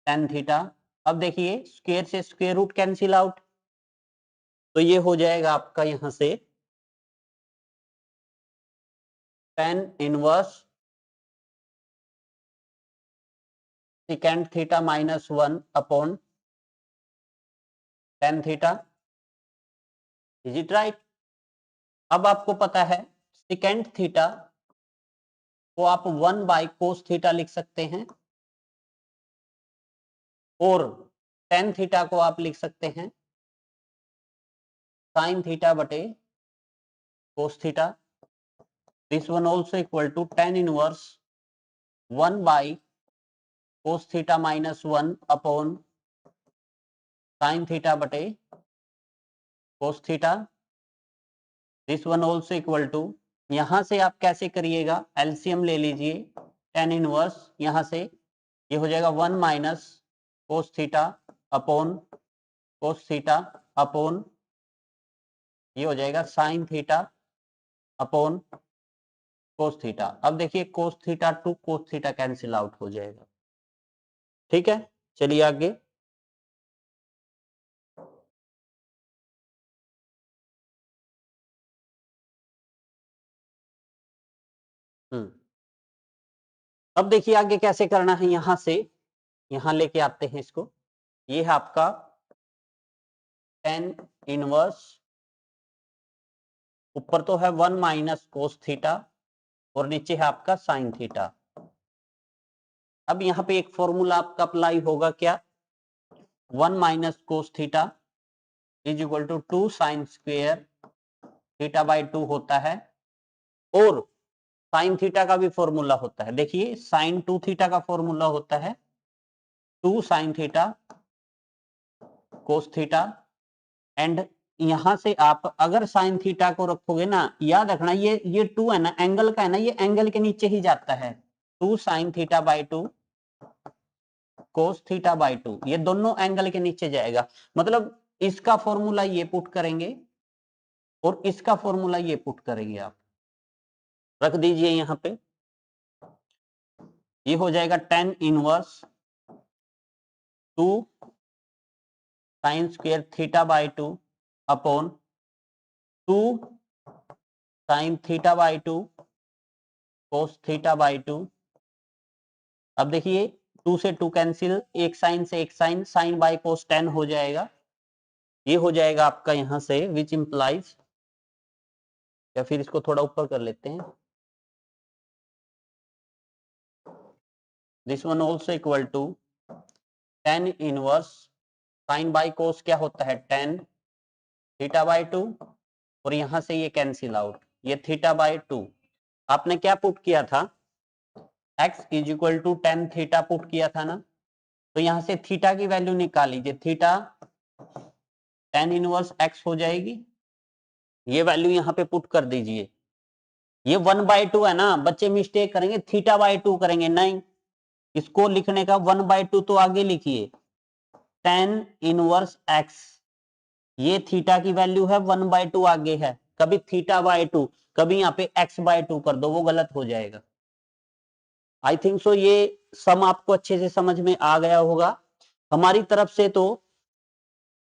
Speaker 1: tan theta. अब देखिए स्क्वेयर से स्क्वेयर रूट कैंसिल आउट, तो ये हो जाएगा आपका यहां से tan inverse second theta minus 1 upon tan theta. Is it right? अब आपको पता है सेकेंड थीटा को आप 1 बाय कोस थीटा लिख सकते हैं, और टेन थीटा को आप लिख सकते हैं साइन थीटा बटे cos theta. This one also equal to tan inverse 1 by cos theta minus 1 upon sine theta बटे cos theta. This one also equal to, यहां से आप कैसे करिएगा, एलसीएम ले लीजिए, टेन इनवर्स यहां से ये हो जाएगा 1 minus cos theta upon cos theta upon ये हो जाएगा sign theta upon cos theta. अब देखिए cos theta two cos theta cancel out हो जाएगा, ठीक है। चलिए आगे, अब देखिए आगे कैसे करना है, यहां से यहां लेके आते हैं इसको। ये है आपका टेन इनवर्स, ऊपर तो है 1 माइनस कोस थीटा और नीचे है आपका साइन थीटा। अब यहाँ पे एक फॉर्मूला आपका अप्लाई होगा, क्या? 1 minus cos theta is equal to 2 sine square theta by 2 होता है, और साइन थीटा का भी फॉर्मूला होता है। देखिए साइन 2 थीटा का फॉर्मूला होता है 2 sine theta cos theta, and यहां से आप अगर साइन थीटा को रखोगे ना, याद रखना ये 2 है ना, एंगल का है ना, ये एंगल के नीचे ही जाता है, 2 sine theta by 2 cos theta by 2, ये दोनों एंगल के नीचे जाएगा। मतलब इसका फॉर्मूला ये पुट करेंगे और इसका फॉर्मूला ये पुट करेंगे, आप रख दीजिए यहां पे, ये हो जाएगा tan inverse 2 sine square theta by 2 upon 2 sine theta by 2 cos theta by 2। अब देखिए 2 से 2 कैंसिल, एक साइन से एक साइन, साइन बाय कोस 10 हो जाएगा। ये हो जाएगा आपका यहां से विच इंप्लाइज, या फिर इसको थोड़ा ऊपर कर लेते हैं, this one also equal to tan inverse sine by cos क्या होता है, tan थीटा बाय 2, और यहां से ये कैंसिल आउट, ये थीटा बाय 2। आपने क्या पुट किया था, x is equal to tan theta put किया था ना, तो यहां से थीटा की वैल्यू निकाल लीजिए, थीटा tan इनवर्स x हो जाएगी, ये वैल्यू यहां पे पुट कर दीजिए। ये 1/2 है ना, बच्चे मिस्टेक करेंगे, थीटा बाय 2 करेंगे, नहीं, इसको लिखने का 1/2 तो आगे लिखिए, tan इनवर्स x, ये थीटा की वैल्यू है, 1/2 आगे है, कभी थीटा बाय 2, कभी यहाँ पे x/2 कर दो, वो गलत हो जाएगा। आई थिंक सो ये सम आपको अच्छे से समझ में आ गया होगा। हमारी तरफ से तो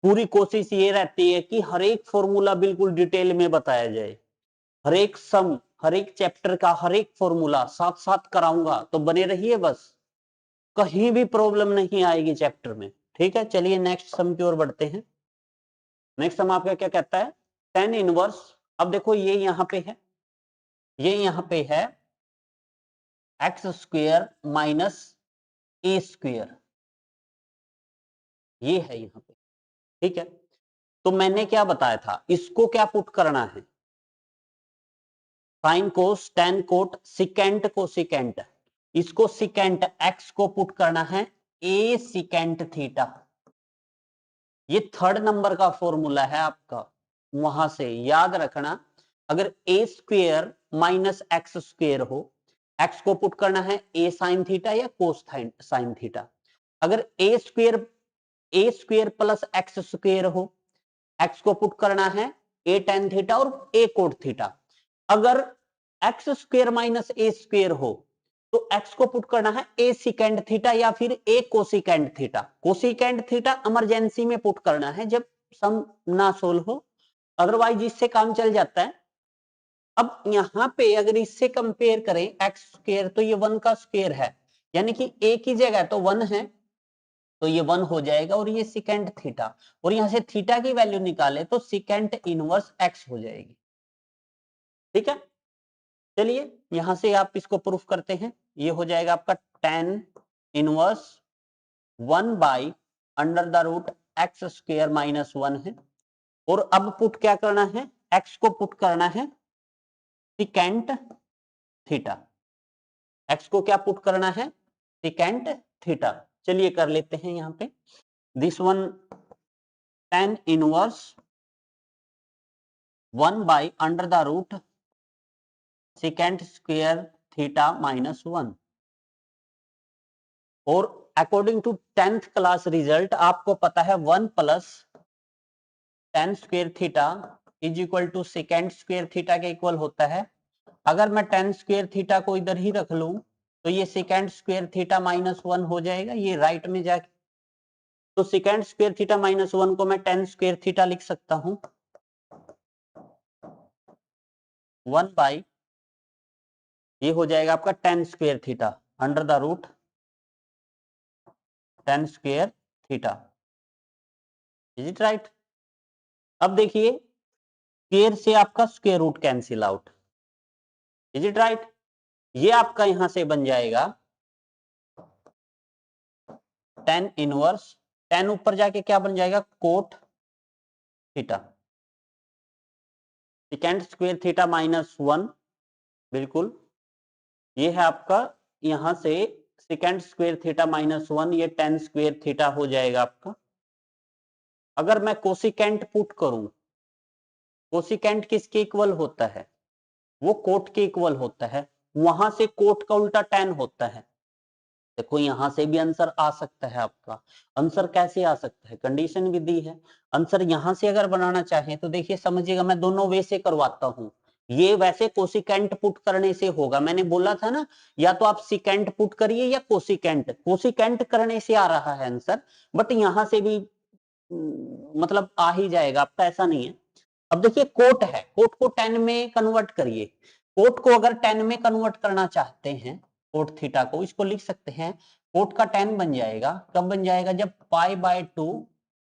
Speaker 1: पूरी कोशिश ये रहती है कि हर एक फॉर्मूला बिल्कुल डिटेल में बताया जाए, हर एक सम, हर एक चैप्टर का हर एक फॉर्मूला साथ साथ कराऊंगा, तो बने रहिए बस, कहीं भी प्रॉब्लम नहीं आएगी चैप्टर में। ठीक है, चलिए नेक्स्ट सम की ओर बढ़ते हैं। नेक्स्ट सम आपका क्या कहता है, tan इनवर्स, अब देखो ये यहां पे है, ये यहां पे है एक्स स्क्वेयर माइनस ए स्क्वेयर, ये है यहां पे। ठीक है, तो मैंने क्या बताया था, इसको क्या पुट करना है, sine cos tan cot secant को सिकेंट, इसको सिकेंट x को पुट करना है a सिकेंट थीटा, ये थर्ड नंबर का फॉर्मूला है आपका, वहां से याद रखना, अगर a square minus x square हो, x को पुट करना है a साइन थीटा या कोस साइन थीटा, अगर a square plus x square हो, x को पुट करना है a tan थीटा और a कोट थीटा, अगर एक्स स्क्वेयर माइनस ए स्क्वेयर हो तो x को पुट करना है a सिकेंड थीटा या फिर a cosecant theta, cosecant theta emergency में पुट करना है जब सम ना सोल्व हो, अदरवाइज इससे काम चल जाता है। अब यहां पे अगर इससे कंपेयर करें एक्स स्क्वेयर, तो ये 1 का स्क्वेयर है, यानी कि a की जगह तो 1 है, तो ये 1 हो जाएगा, और ये सिकेंड थीटा, और यहां से थीटा की वैल्यू निकाले तो सिकेंड इनवर्स x हो जाएगी। ठीक है, चलिए यहां से आप इसको प्रूफ करते हैं, ये हो जाएगा आपका tan inverse 1/√x square minus 1 है, और अब पुट क्या करना है, x को पुट करना है सिकेंट थीटा, x को क्या पुट करना है, सिकेंट थीटा, चलिए कर लेते हैं यहां पे, this one tan inverse 1/√* secant square theta minus 1, और according to 10th class result आपको पता है 1 plus tan square theta is equal to secant square theta के इक्वल होता है। अगर मैं tan स्क्वेयर थीटा को इधर ही रख लूं तो ये सिकेंट स्क्वेयर थीटा माइनस 1 हो जाएगा, ये राइट में जाके, तो सिकेंट स्क्वेयर थीटा माइनस 1 को मैं tan स्क्वेयर थीटा लिख सकता हूं 1 बाई, ये हो जाएगा आपका tan square theta √* tan square theta, is it right. अब देखिए स्क्वेयर से आपका square root cancel out, is it right, ये आपका यहां से बन जाएगा tan इनवर्स, tan ऊपर जाके क्या बन जाएगा, cot theta, secant square theta minus 1, बिल्कुल, ये है आपका यहां से सिकेंट स्क्वेयर थीटा माइनस 1, ये tan स्क्वेयर थीटा हो जाएगा आपका। अगर मैं कोसिकेंट पुट करूं, कोसिकेंट किसके इक्वल होता है, वो कोट के इक्वल होता है, वहां से कोट का उल्टा tan होता है। देखो यहां से भी आंसर आ सकता है आपका, आंसर कैसे आ सकता है, कंडीशन भी दी है, आंसर यहां से अगर बनाना चाहे तो देखिए समझिएगा, मैं दोनों वे से करवाता हूं, ये वैसे कोसिकेंट पुट करने से होगा, मैंने बोला था ना, या तो आप सिकेंट पुट करिए या कोसिकेंट, कोसिकेंट करने से आ रहा है आंसर, बट यहां से भी मतलब आ ही जाएगा आपका, ऐसा नहीं है। अब देखिए कोट है, कोट को tan में कन्वर्ट करिए, कोट को अगर tan में कन्वर्ट करना चाहते हैं, कोट थीटा को, इसको लिख सकते हैं कोट का टेन बन जाएगा, कब बन जाएगा, जब पाई बाय 2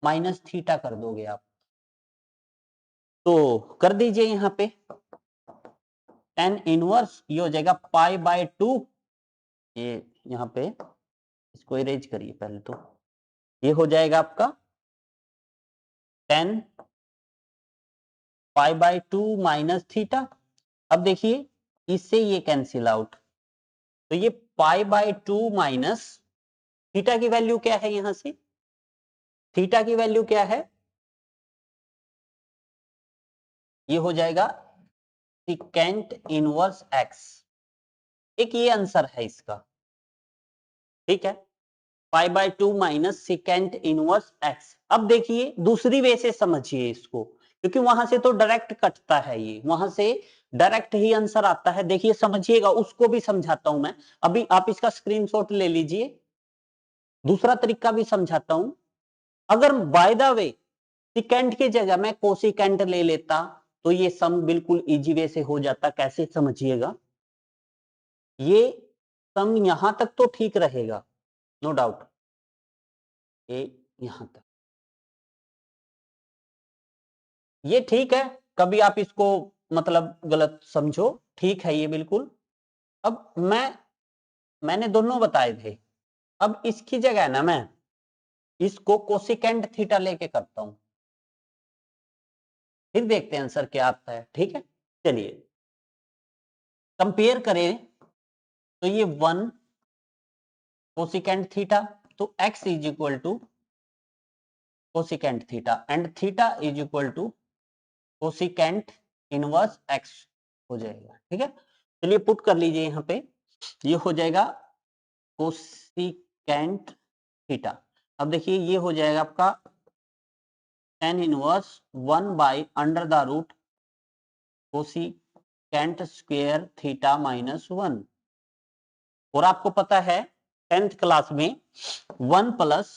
Speaker 1: माइनस थीटा कर दोगे आप। तो कर दीजिए यहाँ पे टेन इनवर्स, ये हो जाएगा पाई बाय 2, ये यहाँ पे इसको इरेज करिए पहले, तो ये हो जाएगा आपका 10 पाई बाय 2 माइनस थीटा। अब देखिए इससे ये कैंसिल आउट, तो ये पाई बाय 2 माइनस थीटा की वैल्यू क्या है, यहां से थीटा की वैल्यू क्या है, ये हो जाएगा सिकेंट इनवर्स एक्स, एक ये आंसर है इसका, ठीक है, पाई by 2 minus secant inverse x. अब देखिए दूसरी वे से समझिए इसको, क्योंकि वहां से तो डायरेक्ट कटता है, ये वहां से डायरेक्ट ही आंसर आता है। देखिए समझिएगा, उसको भी समझाता हूं मैं, अभी आप इसका स्क्रीनशॉट ले लीजिए, दूसरा तरीका भी समझाता हूं। अगर बाय द वे सिकेंट की जगह मैं कोसिकेंट ले लेता तो ये सम बिल्कुल इजी वे से हो जाता। कैसे, समझिएगा, ये सम यहां तक तो ठीक रहेगा, नो डाउट, ये यहां तक ये ठीक है, कभी आप इसको मतलब गलत समझो, ठीक है ये बिल्कुल। अब मैंने दोनों बताए थे, अब इसकी जगह ना मैं इसको कोसिकेंट थीटा लेके करता हूं, फिर देखते हैं आंसर क्या आता है, ठीक है। चलिए कंपेयर करें, तो ये 1 कोसिकेंट थीटा, तो x is equal to cosecant theta and theta is equal to cosecant inverse x हो जाएगा, ठीक है। चलिए पुट कर लीजिए यहाँ पे, ये हो जाएगा कोसिकेंट थीटा। अब देखिए ये हो जाएगा आपका tan inverse 1 by under the root cosecant square theta minus 1। और आपको पता है 10th क्लास में 1 plus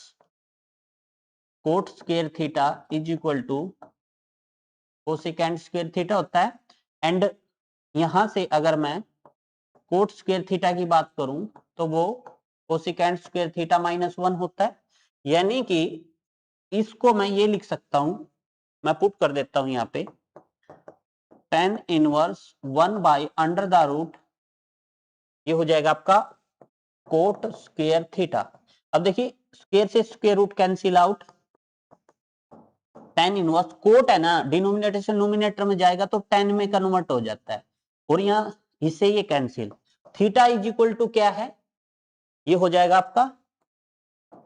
Speaker 1: cot square theta is equal to cosecant square theta होता है। एंड यहां से अगर मैं कोट स्क्वायर थीटा की बात करूं तो वो कोसिकेंट स्क्वायर थीटा माइनस 1 होता है। यानी कि इसको मैं ये लिख सकता हूं, मैं पुट कर देता हूं यहाँ पे tan inverse 1 by under the root, ये हो जाएगा आपका कोट स्क्वायर थीटा। अब देखिए स्क्वायर से square root cancel out, tan inverse cot है ना, डिनोमिनेटर से नोमिनेटर में जाएगा तो tan में कन्वर्ट हो जाता है, और यहां इससे ये cancel. Theta is equal to क्या है, ये हो जाएगा आपका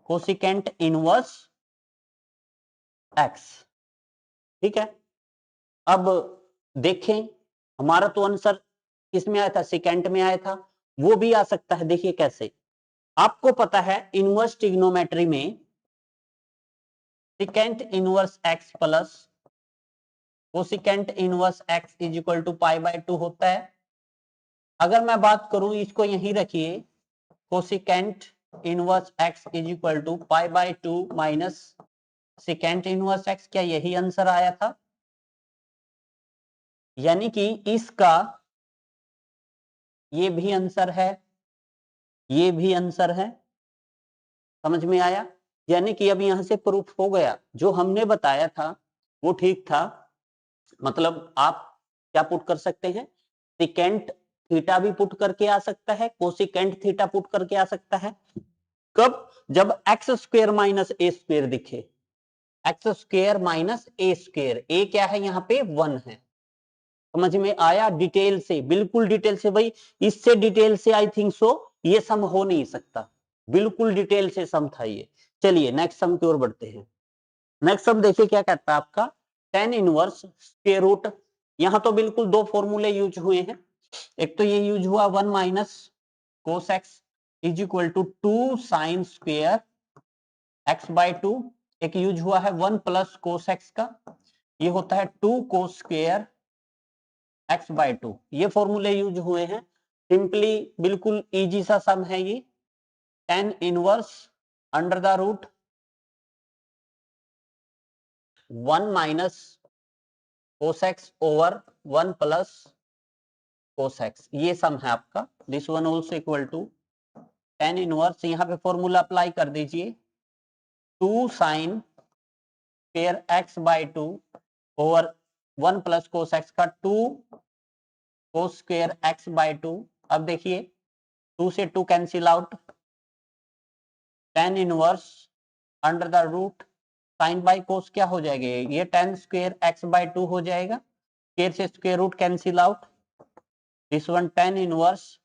Speaker 1: कोसिकेंट इनवर्स एक्स, ठीक है। अब देखें, हमारा तो आंसर किसमें आया था, सेकेंड में आया था, वो भी आ सकता है। देखिए कैसे, आपको पता है इनवर्स ट्रिग्नोमेट्री में secant inverse x plus cosecant inverse x is equal to pi by 2 होता है। अगर मैं बात करूं, इसको यहीं रखिए, cosecant inverse x is equal to pi by 2 minus secant inverse x, क्या यही आंसर आया था? यानी कि इसका ये भी आंसर है, ये भी आंसर है, समझ में आया? यानी कि अब यहां से प्रूफ हो गया, जो हमने बताया था वो ठीक था। मतलब आप क्या पुट कर सकते हैं, सिकेंट थीटा भी पुट करके आ सकता है, कोसिकेंट थीटा पुट करके आ सकता है। कब? जब एक्स स्क्वायर माइनस ए स्क्वायर दिखे, एक्स स्क्वायर माइनस ए स्क्वायर, ए क्या है यहाँ पे 1 है। समझ में आया? डिटेल से, बिल्कुल डिटेल से भाई, इससे डिटेल से आई थिंक सो ये सम हो नहीं सकता, बिल्कुल डिटेल से सम था ये। चलिए नेक्स्ट सम की ओर बढ़ते हैं। नेक्स्ट सम देखिए क्या कहता है आपका, tan इनवर्स स्क्वायर रूट। यहां तो बिल्कुल दो फॉर्मूले यूज हुए हैं, एक तो ये यूज हुआ 1 minus cos x is equal to 2 sine square x by 2, एक यूज हुआ है 1 प्लस कोस एक्स का, ये होता है 2 कोस स्क्वायर एक्स बाय 2। ये फॉर्मूले यूज हुए हैं, सिंपली बिल्कुल इजी सा सम है ये। tan inverse under the root 1 minus cos x over 1 plus cos x, ये सम है आपका। This one also equal to tan inverse, यहाँ पे फॉर्मूला अप्लाई कर दीजिए, 2 sin square x by 2 over 1 plus cos x का 2 कोस स्क्वायर x बाई 2। अब देखिए 2 से 2 cancel out, tan inverse under the root sine by cos क्या हो जाएगा, ये tan स्क्वायर x बाई 2 हो जाएगा, स्क्वायर से square root cancel out, this one tan inverse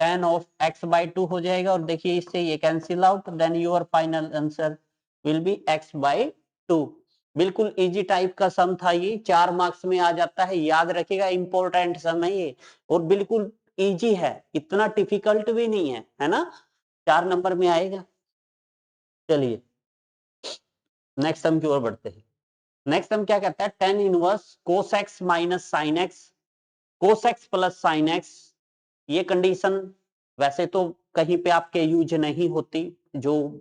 Speaker 1: tan of x by 2 हो जाएगा, और देखिए इससे ये cancel out, then your final answer will be x by 2। बिल्कुल इजी टाइप का सम था ये, 4 मार्क्स में आ जाता है, याद रखिएगा, इंपॉर्टेंट सम है ये, और बिल्कुल इजी है, इतना डिफिकल्ट भी नहीं है ना, 4 नंबर में आएगा। चलिए नेक्स्ट सम की ओर बढ़ते हैं। नेक्स्ट सम क्या कहता है, tan inverse cos x minus sin x, cos x plus sin x। ये कंडीशन वैसे तो कहीं पे आपके यूज नहीं होती, जो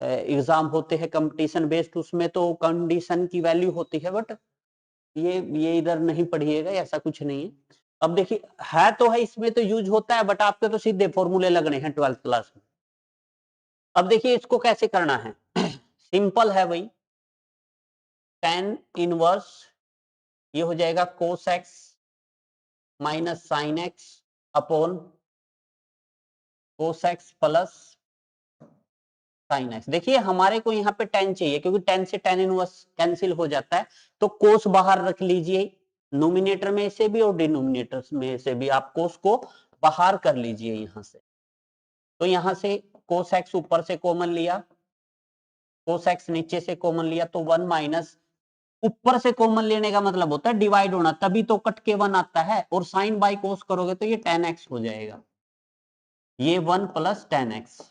Speaker 1: एग्जाम होते हैं कंपटीशन बेस्ड उसमें तो कंडीशन की वैल्यू होती है, बट ये इधर नहीं पढ़िएगा, ऐसा कुछ नहीं है। अब देखिए है तो है, इसमें तो यूज होता है, बट आपके तो सीधे फॉर्मूले लगने हैं 12th क्लास में। अब देखिए इसको कैसे करना है, सिंपल है भाई, tan इनवर्स ये हो जाएगा cos x minus sin x upon cos x plus sin x। देखिए हमारे को यहाँ पे tan चाहिए, क्योंकि tan से tan इनवर्स कैंसिल हो जाता है, तो cos बाहर रख लीजिए, नोमिनेटर में से भी और डिनोमिनेटर में से भी आप cos को बाहर कर लीजिए यहाँ से। तो यहाँ से cos x ऊपर से कॉमन लिया, cos x नीचे से कॉमन लिया, तो 1 माइनस, ऊपर से कॉमन लेने का मतलब होता है डिवाइड होना, तभी तो कट के 1 आता है, और साइन बाई कोस करोगे तो ये tan x हो जाएगा, ये 1 प्लस tan x।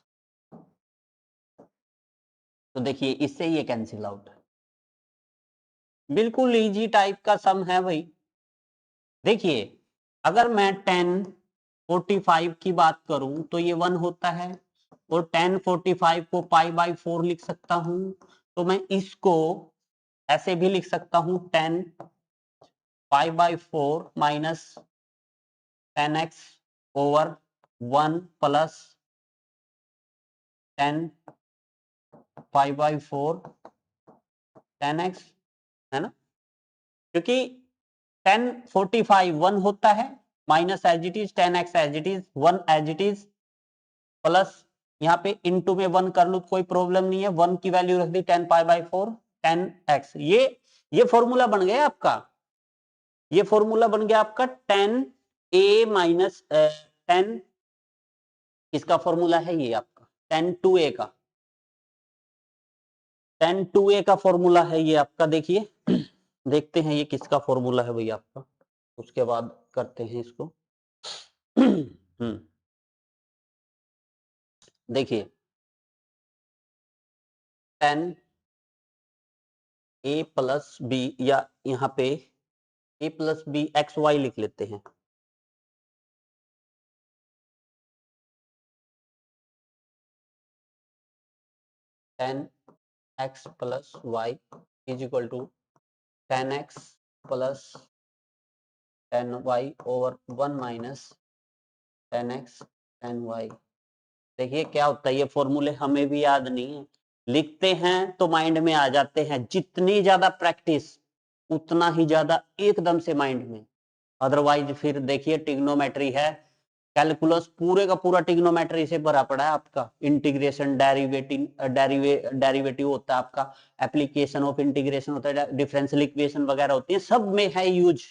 Speaker 1: तो देखिए इससे ये कैंसिल आउट, बिल्कुल इजी टाइप का सम है भाई। देखिए अगर मैं tan 45 की बात करूं तो ये 1 होता है, और tan 45 को पाई बाई 4 लिख सकता हूं, तो मैं इसको ऐसे भी लिख सकता हूं, tan pi by 4 minus tan x over 1 plus tan pi by 4 tan x, है ना, क्योंकि tan 45 1 होता है, minus as it is tan x as it is 1 as it is, plus यहाँ पे इनटू में 1 कर लू कोई प्रॉब्लम नहीं है, 1 की वैल्यू रख दी tan pi by 4 tan x। ये फॉर्मूला बन गया आपका, ये फॉर्मूला बन गया आपका tan a माइनस tan, इसका फॉर्मूला है ये आपका tan 2a का, tan 2a का फॉर्मूला है ये आपका। देखिए देखते हैं ये किसका फॉर्मूला है भाई आपका, उसके बाद करते हैं इसको। देखिए tan a प्लस बी, या यहाँ पे a plus b x y लिख लेते हैं, tan x plus y is equal to tan x plus tan y over 1 minus tan x tan y। देखिए क्या होता है, ये फॉर्मूले हमें भी याद नहीं है, लिखते हैं तो माइंड में आ जाते हैं, जितनी ज्यादा प्रैक्टिस उतना ही ज्यादा एकदम से माइंड में, अदरवाइज फिर देखिए ट्रिग्नोमेट्री है, कैलकुलस पूरे का पूरा ट्रिग्नोमेट्री से भरा पड़ा है आपका, इंटीग्रेशन डेरिवेटिव होता है आपका, एप्लीकेशन ऑफ इंटीग्रेशन होता है, डिफरेंशियल इक्वेशन वगैरह होती है, सब में है यूज,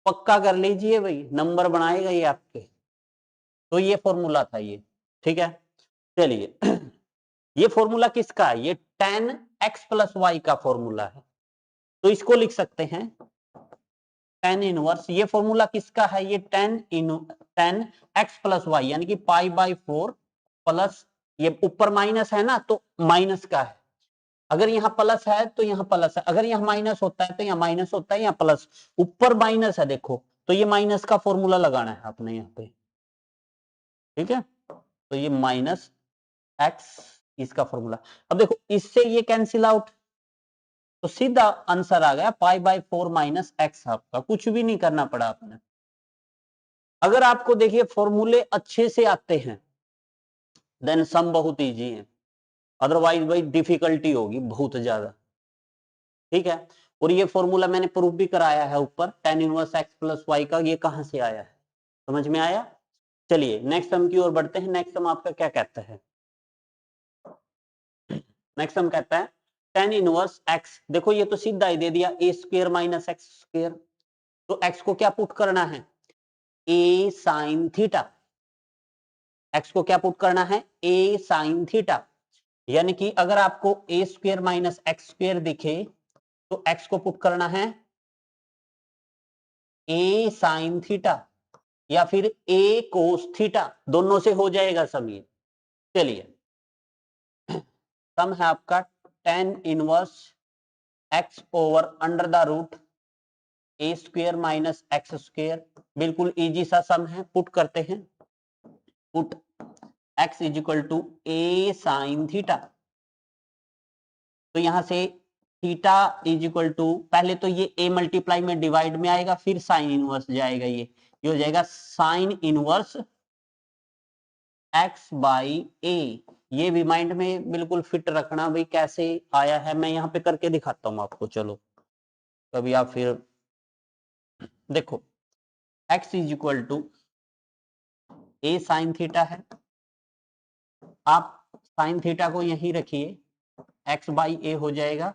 Speaker 1: पक्का कर लीजिए भाई, नंबर बनाएगा ये आपके। तो ये फॉर्मूला था ये, ठीक है। चलिए ये फॉर्मूला किसका है, ये tan x प्लस वाई का फॉर्मूला है, तो इसको लिख सकते हैं tan इनवर्स, ये फॉर्मूला किसका है, ये tan x प्लस वाई, यानी कि पाई बाई 4 प्लस, ये ऊपर माइनस है ना तो माइनस का है, अगर यहाँ प्लस है तो यहाँ प्लस है, अगर यहाँ माइनस होता है तो यहाँ माइनस होता है, यहाँ प्लस, ऊपर माइनस है देखो, तो ये माइनस का फॉर्मूला लगाना है आपने यहाँ पे, ठीक है। तो ये माइनस एक्स इसका फॉर्मूला, अब देखो इससे ये कैंसिल आउट, तो सीधा आंसर आ गया पाई बाई 4 माइनस एक्स, आपका कुछ भी नहीं करना पड़ा आपने। अगर आपको देखिए फॉर्मूले अच्छे से आते हैं देन सम बहुत इजी है, अदरवाइज भाई डिफिकल्टी होगी बहुत ज्यादा, ठीक है। और ये फॉर्मूला मैंने प्रूफ भी कराया है ऊपर, tan inverse x plus y का, ये कहां से आया है, समझ में आया। चलिए नेक्स्ट सम की ओर बढ़ते हैं। नेक्स्ट सम आपका क्या कहता है, नेक्स्ट सम कहता है tan इनवर्स x, देखो ये तो सीधा ही दे दिया a square minus x square, तो x को क्या पुट करना है, a साइन थीटा, x को क्या पुट करना है, a साइन थीटा, यानी कि अगर आपको a square minus x square दिखे तो x को पुट करना है a साइन थीटा या फिर a कोस थीटा, दोनों से हो जाएगा सब ये। चलिए सम है आपका tan inverse x over under the root a square minus x square, बिल्कुल इजी सा सम है, पुट करते हैं, put x is equal to a sine theta, तो यहां से थीटा इज इक्वल टू, पहले तो ये a मल्टीप्लाई में डिवाइड में आएगा, फिर साइन इनवर्स जाएगा, ये हो जाएगा sine inverse x by a, ये भी माइंड में बिल्कुल फिट रखना भाई कैसे आया है, मैं यहाँ पे करके दिखाता हूँ आपको, चलो कभी आप फिर देखो, x is equal to a sine theta है, आप साइन थीटा को यहीं रखिए, x बाई a हो जाएगा,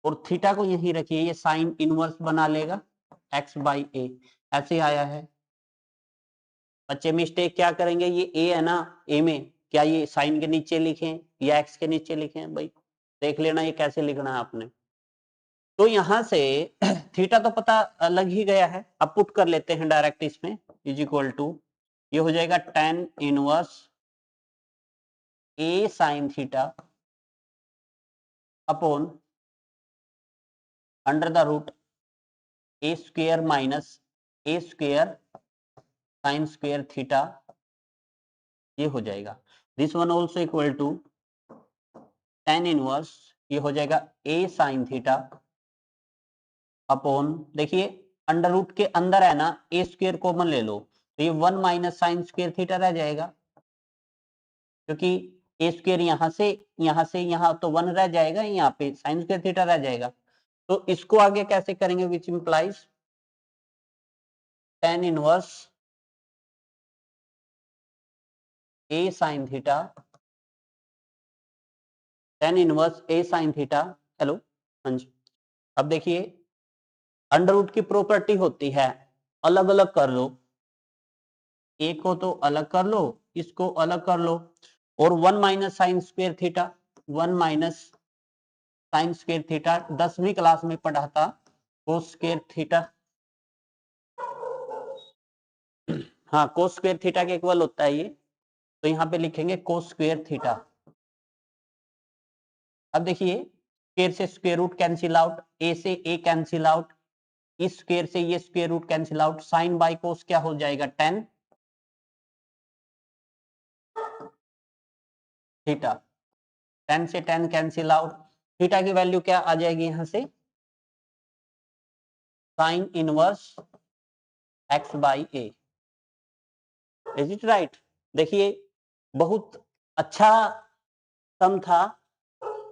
Speaker 1: और थीटा को यहीं रखिए, ये साइन इनवर्स बना लेगा x बाई a, ऐसे आया है। बच्चे मिस्टेक क्या करेंगे, ये a है ना, a में क्या ये साइन के नीचे लिखें या x के नीचे लिखें, भाई देख लेना ये कैसे लिखना है आपने। तो यहां से थीटा तो पता लग ही गया है, अब पुट कर लेते हैं डायरेक्ट इसमें, इज इक्वल टू ये हो जाएगा tan inverse a sine theta upon under the root a square minus a square sine square theta, ये हो जाएगा। This one also equal to tan inverse, ये हो जाएगा a साइन थीटा अपॉन, देखिए अंडर रूट के अंदर है ना, a स्क्वायर कॉमन ले लो, तो ये 1 माइनस साइन स्क्वायर थीटा रह जाएगा, क्योंकि a स्क्वायर यहां से यहां तो 1 रह जाएगा, यहाँ पे साइन स्क्वायर थीटा रह जाएगा। तो इसको आगे कैसे करेंगे, विच implies tan inverse a sine theta, tan inverse a sine theta, hello हाँ जी। अब देखिए अंडर रूट की प्रॉपर्टी होती है अलग अलग कर लो, a को तो अलग कर लो, इसको अलग कर लो, और 1 minus sign square theta, 1 minus sign square theta 10वीं क्लास में पढ़ा था, कोस स्क्वायर थीटा, हाँ कोस स्क्वायर थीटा के इक्वल होता है ये, तो यहाँ पे लिखेंगे कोस स्क्वायर थीटा। अब देखिए स्क्वायर से square root cancel out, a से a कैंसिल आउट, इस स्क्वायर से ये square root cancel out, sine by cos क्या हो जाएगा, tan थीटा, tan से tan कैंसिल आउट, थीटा की वैल्यू क्या आ जाएगी यहां से, sine inverse x by a, is it right. देखिए बहुत अच्छा सम था,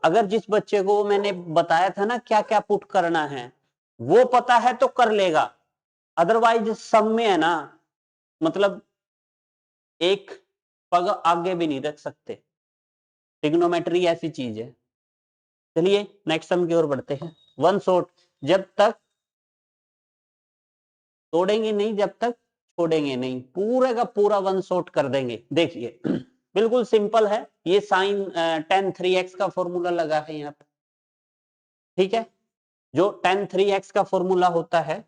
Speaker 1: अगर जिस बच्चे को मैंने बताया था ना क्या क्या पुट करना है वो पता है तो कर लेगा, अदरवाइज सम में है ना, मतलब एक पग आगे भी नहीं रख सकते, ट्रिग्नोमेट्री ऐसी चीज है। चलिए नेक्स्ट सम की ओर बढ़ते हैं। वन शॉट, जब तक तोड़ेंगे नहीं जब तक छोड़ेंगे नहीं, पूरे का पूरा वन शॉट कर देंगे। देखिए बिल्कुल सिंपल है, ये साइन tan 3x का फॉर्मूला लगा है यहाँ पे, ठीक है, जो tan 3x का फॉर्मूला होता है,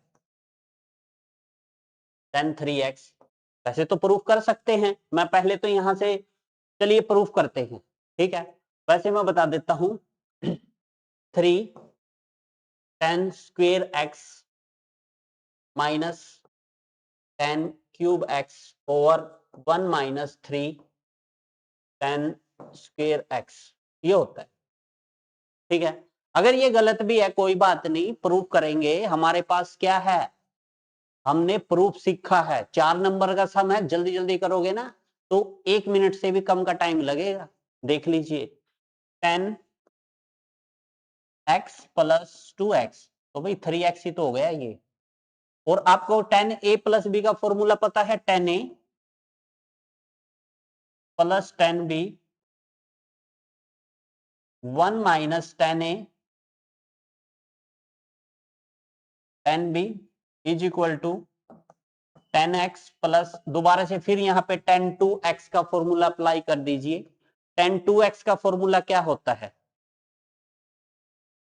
Speaker 1: tan 3x वैसे तो प्रूफ कर सकते हैं, मैं पहले तो यहां से चलिए प्रूफ करते हैं, ठीक है। वैसे मैं बता देता हूं 3 tan square x minus tan cube x over 1 minus 3 tan square x, ये होता है, ठीक है। अगर ये गलत भी है कोई बात नहीं, प्रूफ करेंगे, हमारे पास क्या है, हमने प्रूफ सीखा है, 4 नंबर का सम है, जल्दी जल्दी करोगे ना तो 1 मिनट से भी कम का टाइम लगेगा। देख लीजिए 10x प्लस 2x, तो भाई 3x ही तो हो गया ये। और आपको 10a प्लस बी का फॉर्मूला पता है, 10a plus 10b 1 minus 10a 10b is equal to 10x plus, दोबारा से फिर यहाँ पे 10 2x का फॉर्मूला अप्लाई कर दीजिए। 10 2x का फॉर्मूला क्या होता है?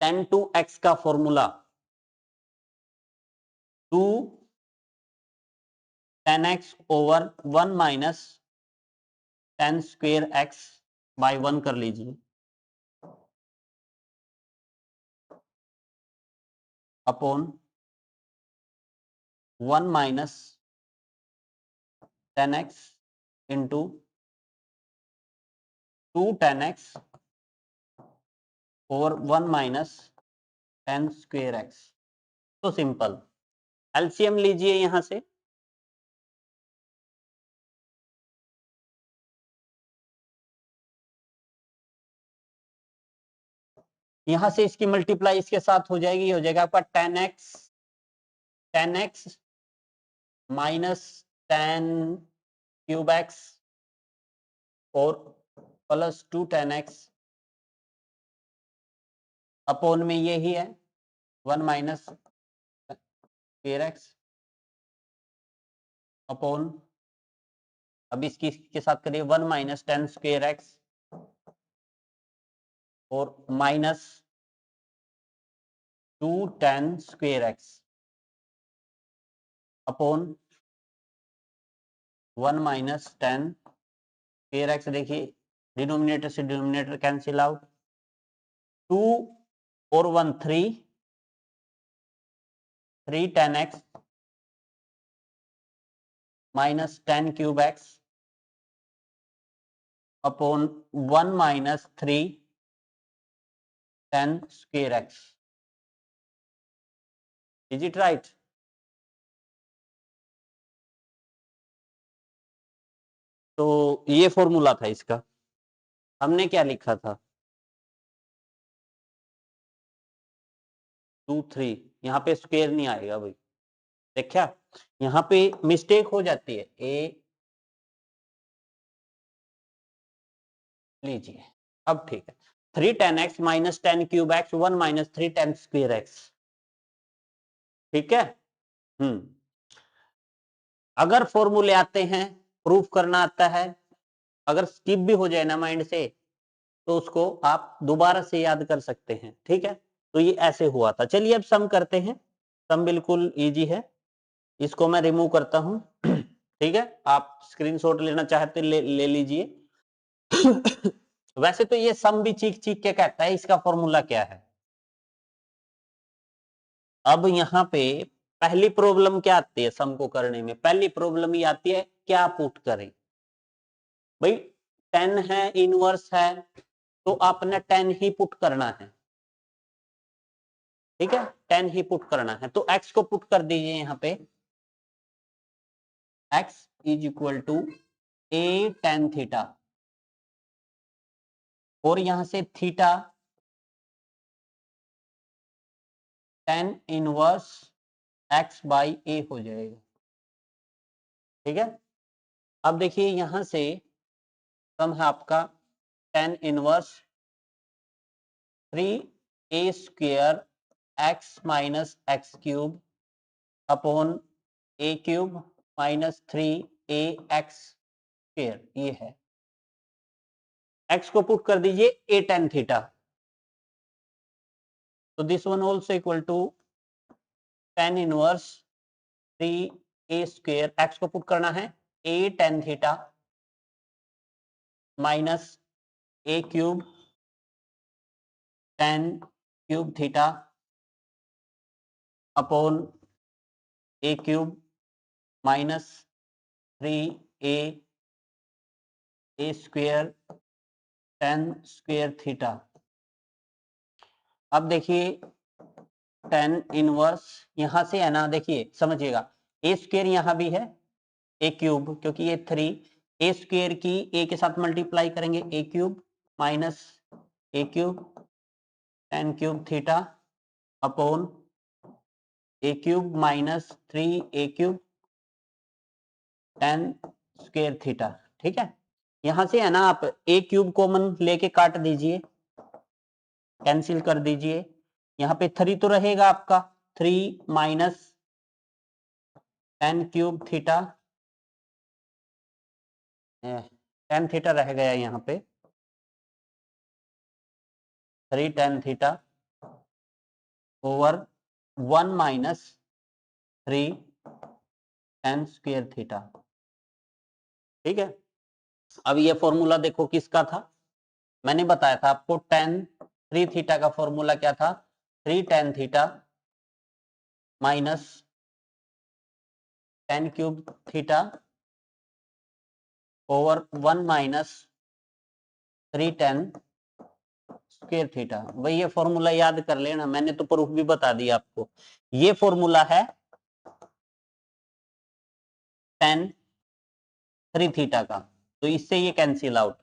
Speaker 1: 10 2x का formula 2 10x over 1 minus 10 square x by 1 कर लीजिए, upon 1 minus 10x into 2 10x over 1 minus 10 square x। तो सिंपल, एलसीएम लीजिए यहां से, यहां से इसकी मल्टीप्लाई इसके साथ हो जाएगी, हो जाएगा आपका 10x माइनस 10 क्यूब x और प्लस 2 10x अपॉन में यही है 1 माइनस स्क्वायर x अपॉन, अब इसकी के साथ करिए 1 माइनस 10 स्क्वायर x और minus 2 10 square x upon 1 minus 10 square x। देखिए डिनोमिनेटर से डिनोमिनेटर कैंसिल आउट, 2 और 1 3 10x minus 10 cube x upon 1 minus 3 10 square x। Is it right? तो ये फॉर्मूला था इसका। हमने क्या लिखा था? 2 3, यहाँ पे स्क्वायर नहीं आएगा भाई, देखा यहाँ पे मिस्टेक हो जाती है। ए लीजिए, अब ठीक है, 3 10x minus 10 cube x 1 minus 3 10 square x, ठीक है। अगर फॉर्मूले आते हैं, प्रूफ करना आता है, अगर स्किप भी हो जाए ना माइंड से, तो उसको आप दोबारा से याद कर सकते हैं, ठीक है। तो ये ऐसे हुआ था। चलिए अब सम करते हैं, सम बिल्कुल इजी है, इसको मैं रिमूव करता हूं ठीक है, आप स्क्रीनशॉट लेना चाहते ले लीजिए वैसे तो ये सम भी चीख चीख के कहता है इसका फॉर्मूला क्या है। अब यहाँ पे पहली प्रॉब्लम क्या आती है सम को करने में? पहली प्रॉब्लम ये आती है क्या पुट करें भाई, 10 है, इनवर्स है, तो आपने 10 ही पुट करना है, ठीक है, 10 ही पुट करना है। तो x को पुट कर दीजिए यहाँ पे, x is equal to a tan theta, और यहां से theta tan inverse x by a हो जाएगा, ठीक है। अब देखिए यहां से सम है आपका tan inverse 3a square x minus x cube upon a cube minus 3a x square, ये है। x को पुट कर दीजिए a tan थीटा, तो this one also equal to tan inverse 3a square, x को पुट करना है a tan theta minus a cube tan cube theta upon a cube minus 3a a square tan square theta. अब देखिए tan inverse यहां से है ना, देखिए समझिएगा, a स्क्वेयर यहां भी है, a क्यूब क्योंकि ये 3, ए स्क्वायर की ए के साथ मल्टीप्लाई करेंगे, a cube minus a cube tan cube theta upon a cube minus 3 a cube tan square theta. ठीक है, यहां से है ना आप ए क्यूब कॉमन लेके काट दीजिए, कैंसिल कर दीजिए। यहाँ पे 3 तो रहेगा आपका, 3 minus tan cube theta, tan theta रह गया यहाँ पे, 3 tan theta over 1 minus 3 tan square theta. ठीक है, अब ये फॉर्मूला देखो किसका था, मैंने बताया था आपको tan 3 थीटा का फॉर्मूला क्या था, 3 tan theta minus tan cube theta over 1 minus 3 tan square theta. भाई ये फॉर्मूला याद कर लेना, मैंने तो प्रूफ भी बता दिया आपको। ये फॉर्मूला है tan 3 थीटा का, तो इससे ये cancel out.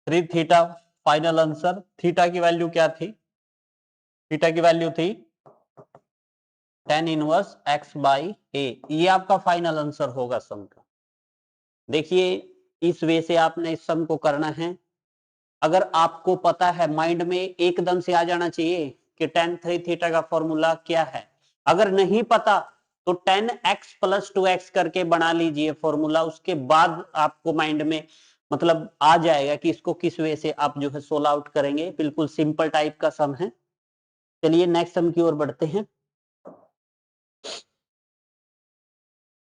Speaker 1: 3 theta final answer, theta की वैल्यू क्या थी, थीटा की वैल्यू थी tan इनवर्स x बाई ए, ये आपका फाइनल आंसर होगा सम का। देखिए इस वे से आपने इस सम को करना है। अगर आपको पता है, माइंड में एकदम से आ जाना चाहिए कि tan 3 थीटा का फॉर्मूला क्या है। अगर नहीं पता तो tan x प्लस 2x करके बना लीजिए फॉर्मूला, उसके बाद आपको माइंड में मतलब आ जाएगा कि इसको किस वे से आप जो है सोल्व आउट करेंगे। बिल्कुल सिंपल टाइप का सम है। चलिए नेक्स्ट सम की ओर बढ़ते हैं।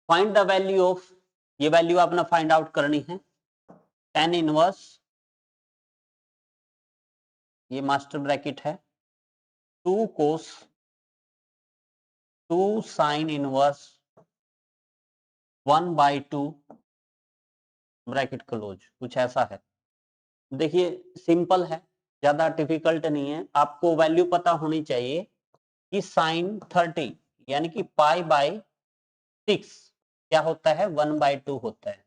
Speaker 1: फाइंड द वैल्यू ऑफ, ये वैल्यू आपने फाइंड आउट करनी है, tan इनवर्स, ये मास्टर ब्रैकेट है, 2 cos 2 sin inverse 1/2 bracket close, कुछ ऐसा है। देखिए सिंपल है, ज्यादा डिफिकल्ट नहीं है। आपको वैल्यू पता होनी चाहिए कि sin 30 यानी कि π/6 क्या होता है, 1/2 होता है।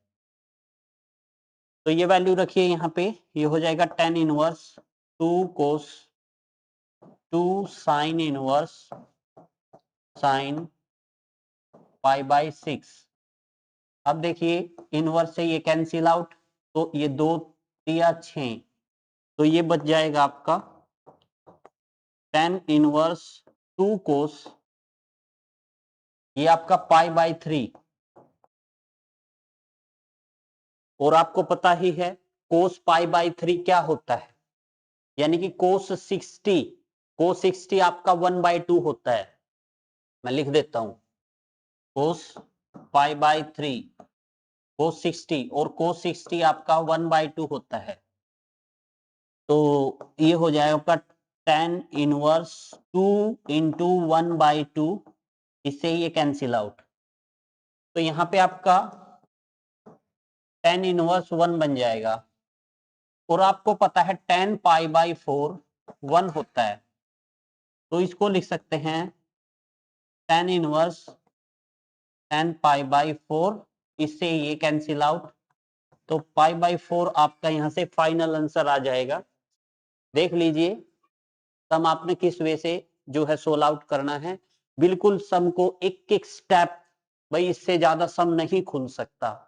Speaker 1: तो ये वैल्यू रखिए यहाँ पे, ये हो जाएगा tan inverse 2 cos 2 sin inverse sin π/6। अब देखिए इनवर्स से ये कैंसिल आउट, तो ये 2 या 6, तो ये बच जाएगा आपका tan इनवर्स 2 cos, ये आपका π/3, और आपको पता ही है cos π/3 क्या होता है, यानी कि cos 60 आपका 1/2 होता है। मैं लिख देता हूं, cos π/3 cos 60, और cos 60 आपका 1/2 होता है। तो ये हो जाएगा आपका tan इनवर्स 2 इंटू 1/2, इससे ये कैंसिल आउट। तो यहाँ पे आपका tan इनवर्स 1 बन जाएगा, और आपको पता है tan π/4 1 होता है, तो इसको लिख सकते हैं tan इनवर्स tan π/4, इससे ये कैंसिल आउट। तो π/4 आपका यहाँ से फाइनल आंसर आ जाएगा। देख लीजिए सम आपने किस वे से जो है सोल्व आउट करना है। बिल्कुल सम को एक एक स्टेप, भाई इससे ज्यादा सम नहीं खुल सकता।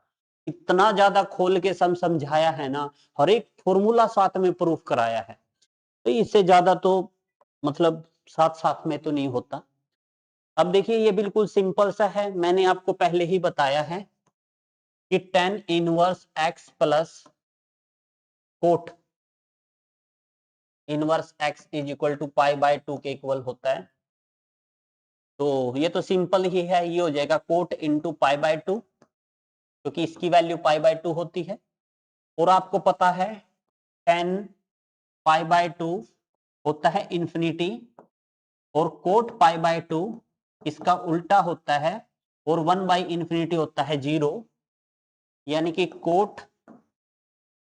Speaker 1: इतना ज्यादा खोल के सम समझाया है ना, हर एक फॉर्मूला साथ में प्रूफ कराया है, तो इससे ज्यादा तो मतलब साथ साथ में तो नहीं होता। अब देखिए ये बिल्कुल सिंपल सा है, मैंने आपको पहले ही बताया है कि tan inverse x plus cot inverse x is equal to π/2 के इक्वल होता है। तो ये तो सिंपल ही है, ये हो जाएगा कोट इंटू π/2, क्योंकि इसकी वैल्यू π/2 होती है। और आपको पता है tan π/2 होता है इंफिनिटी, और कोट π/2 इसका उल्टा होता है, और 1/∞ होता है 0, यानी कि कोट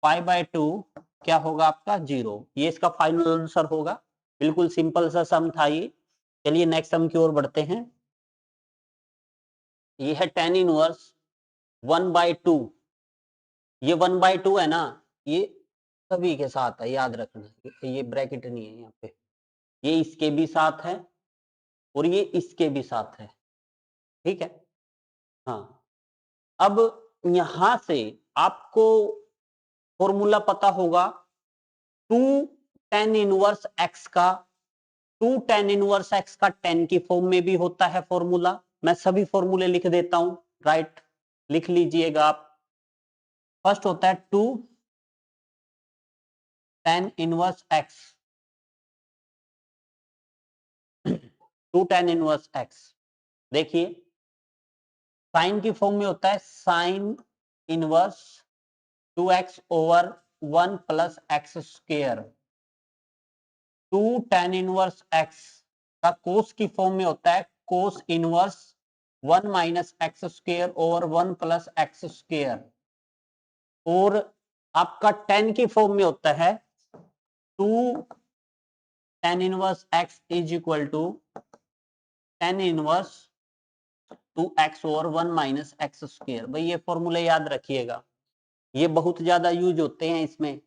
Speaker 1: π/2 क्या होगा आपका 0। ये इसका फाइनल आंसर होगा। बिल्कुल सिंपल सा सम था ये। चलिए नेक्स्ट सम की ओर बढ़ते हैं। ये है tan इनवर्स 1/2, ये 1/2 है ना, ये सभी के साथ है, याद रखना, ये ब्रैकेट नहीं है यहाँ पे, ये इसके भी साथ है और ये इसके भी साथ है, ठीक है। हाँ, अब यहां से आपको फॉर्मूला पता होगा 2 tan इनवर्स x का, 2 tan इनवर्स x का 10 की फॉर्म में भी होता है फॉर्मूला। मैं सभी फॉर्मूले लिख देता हूं, राइट, लिख लीजिएगा आप। फर्स्ट होता है 2 tan inverse x, 2 tan inverse x। देखिए साइन की फॉर्म में होता है sine inverse 2x over 1 plus x square. 2 tan inverse x का कोस की फॉर्म में होता है cos inverse 1 minus x square over 1 plus x square, और आपका tan की फॉर्म में होता है 2 tan inverse x is equal to tan inverse 2x over 1 minus x square. भाई ये फॉर्मूले याद रखिएगा, ये बहुत ज्यादा यूज होते हैं इसमें।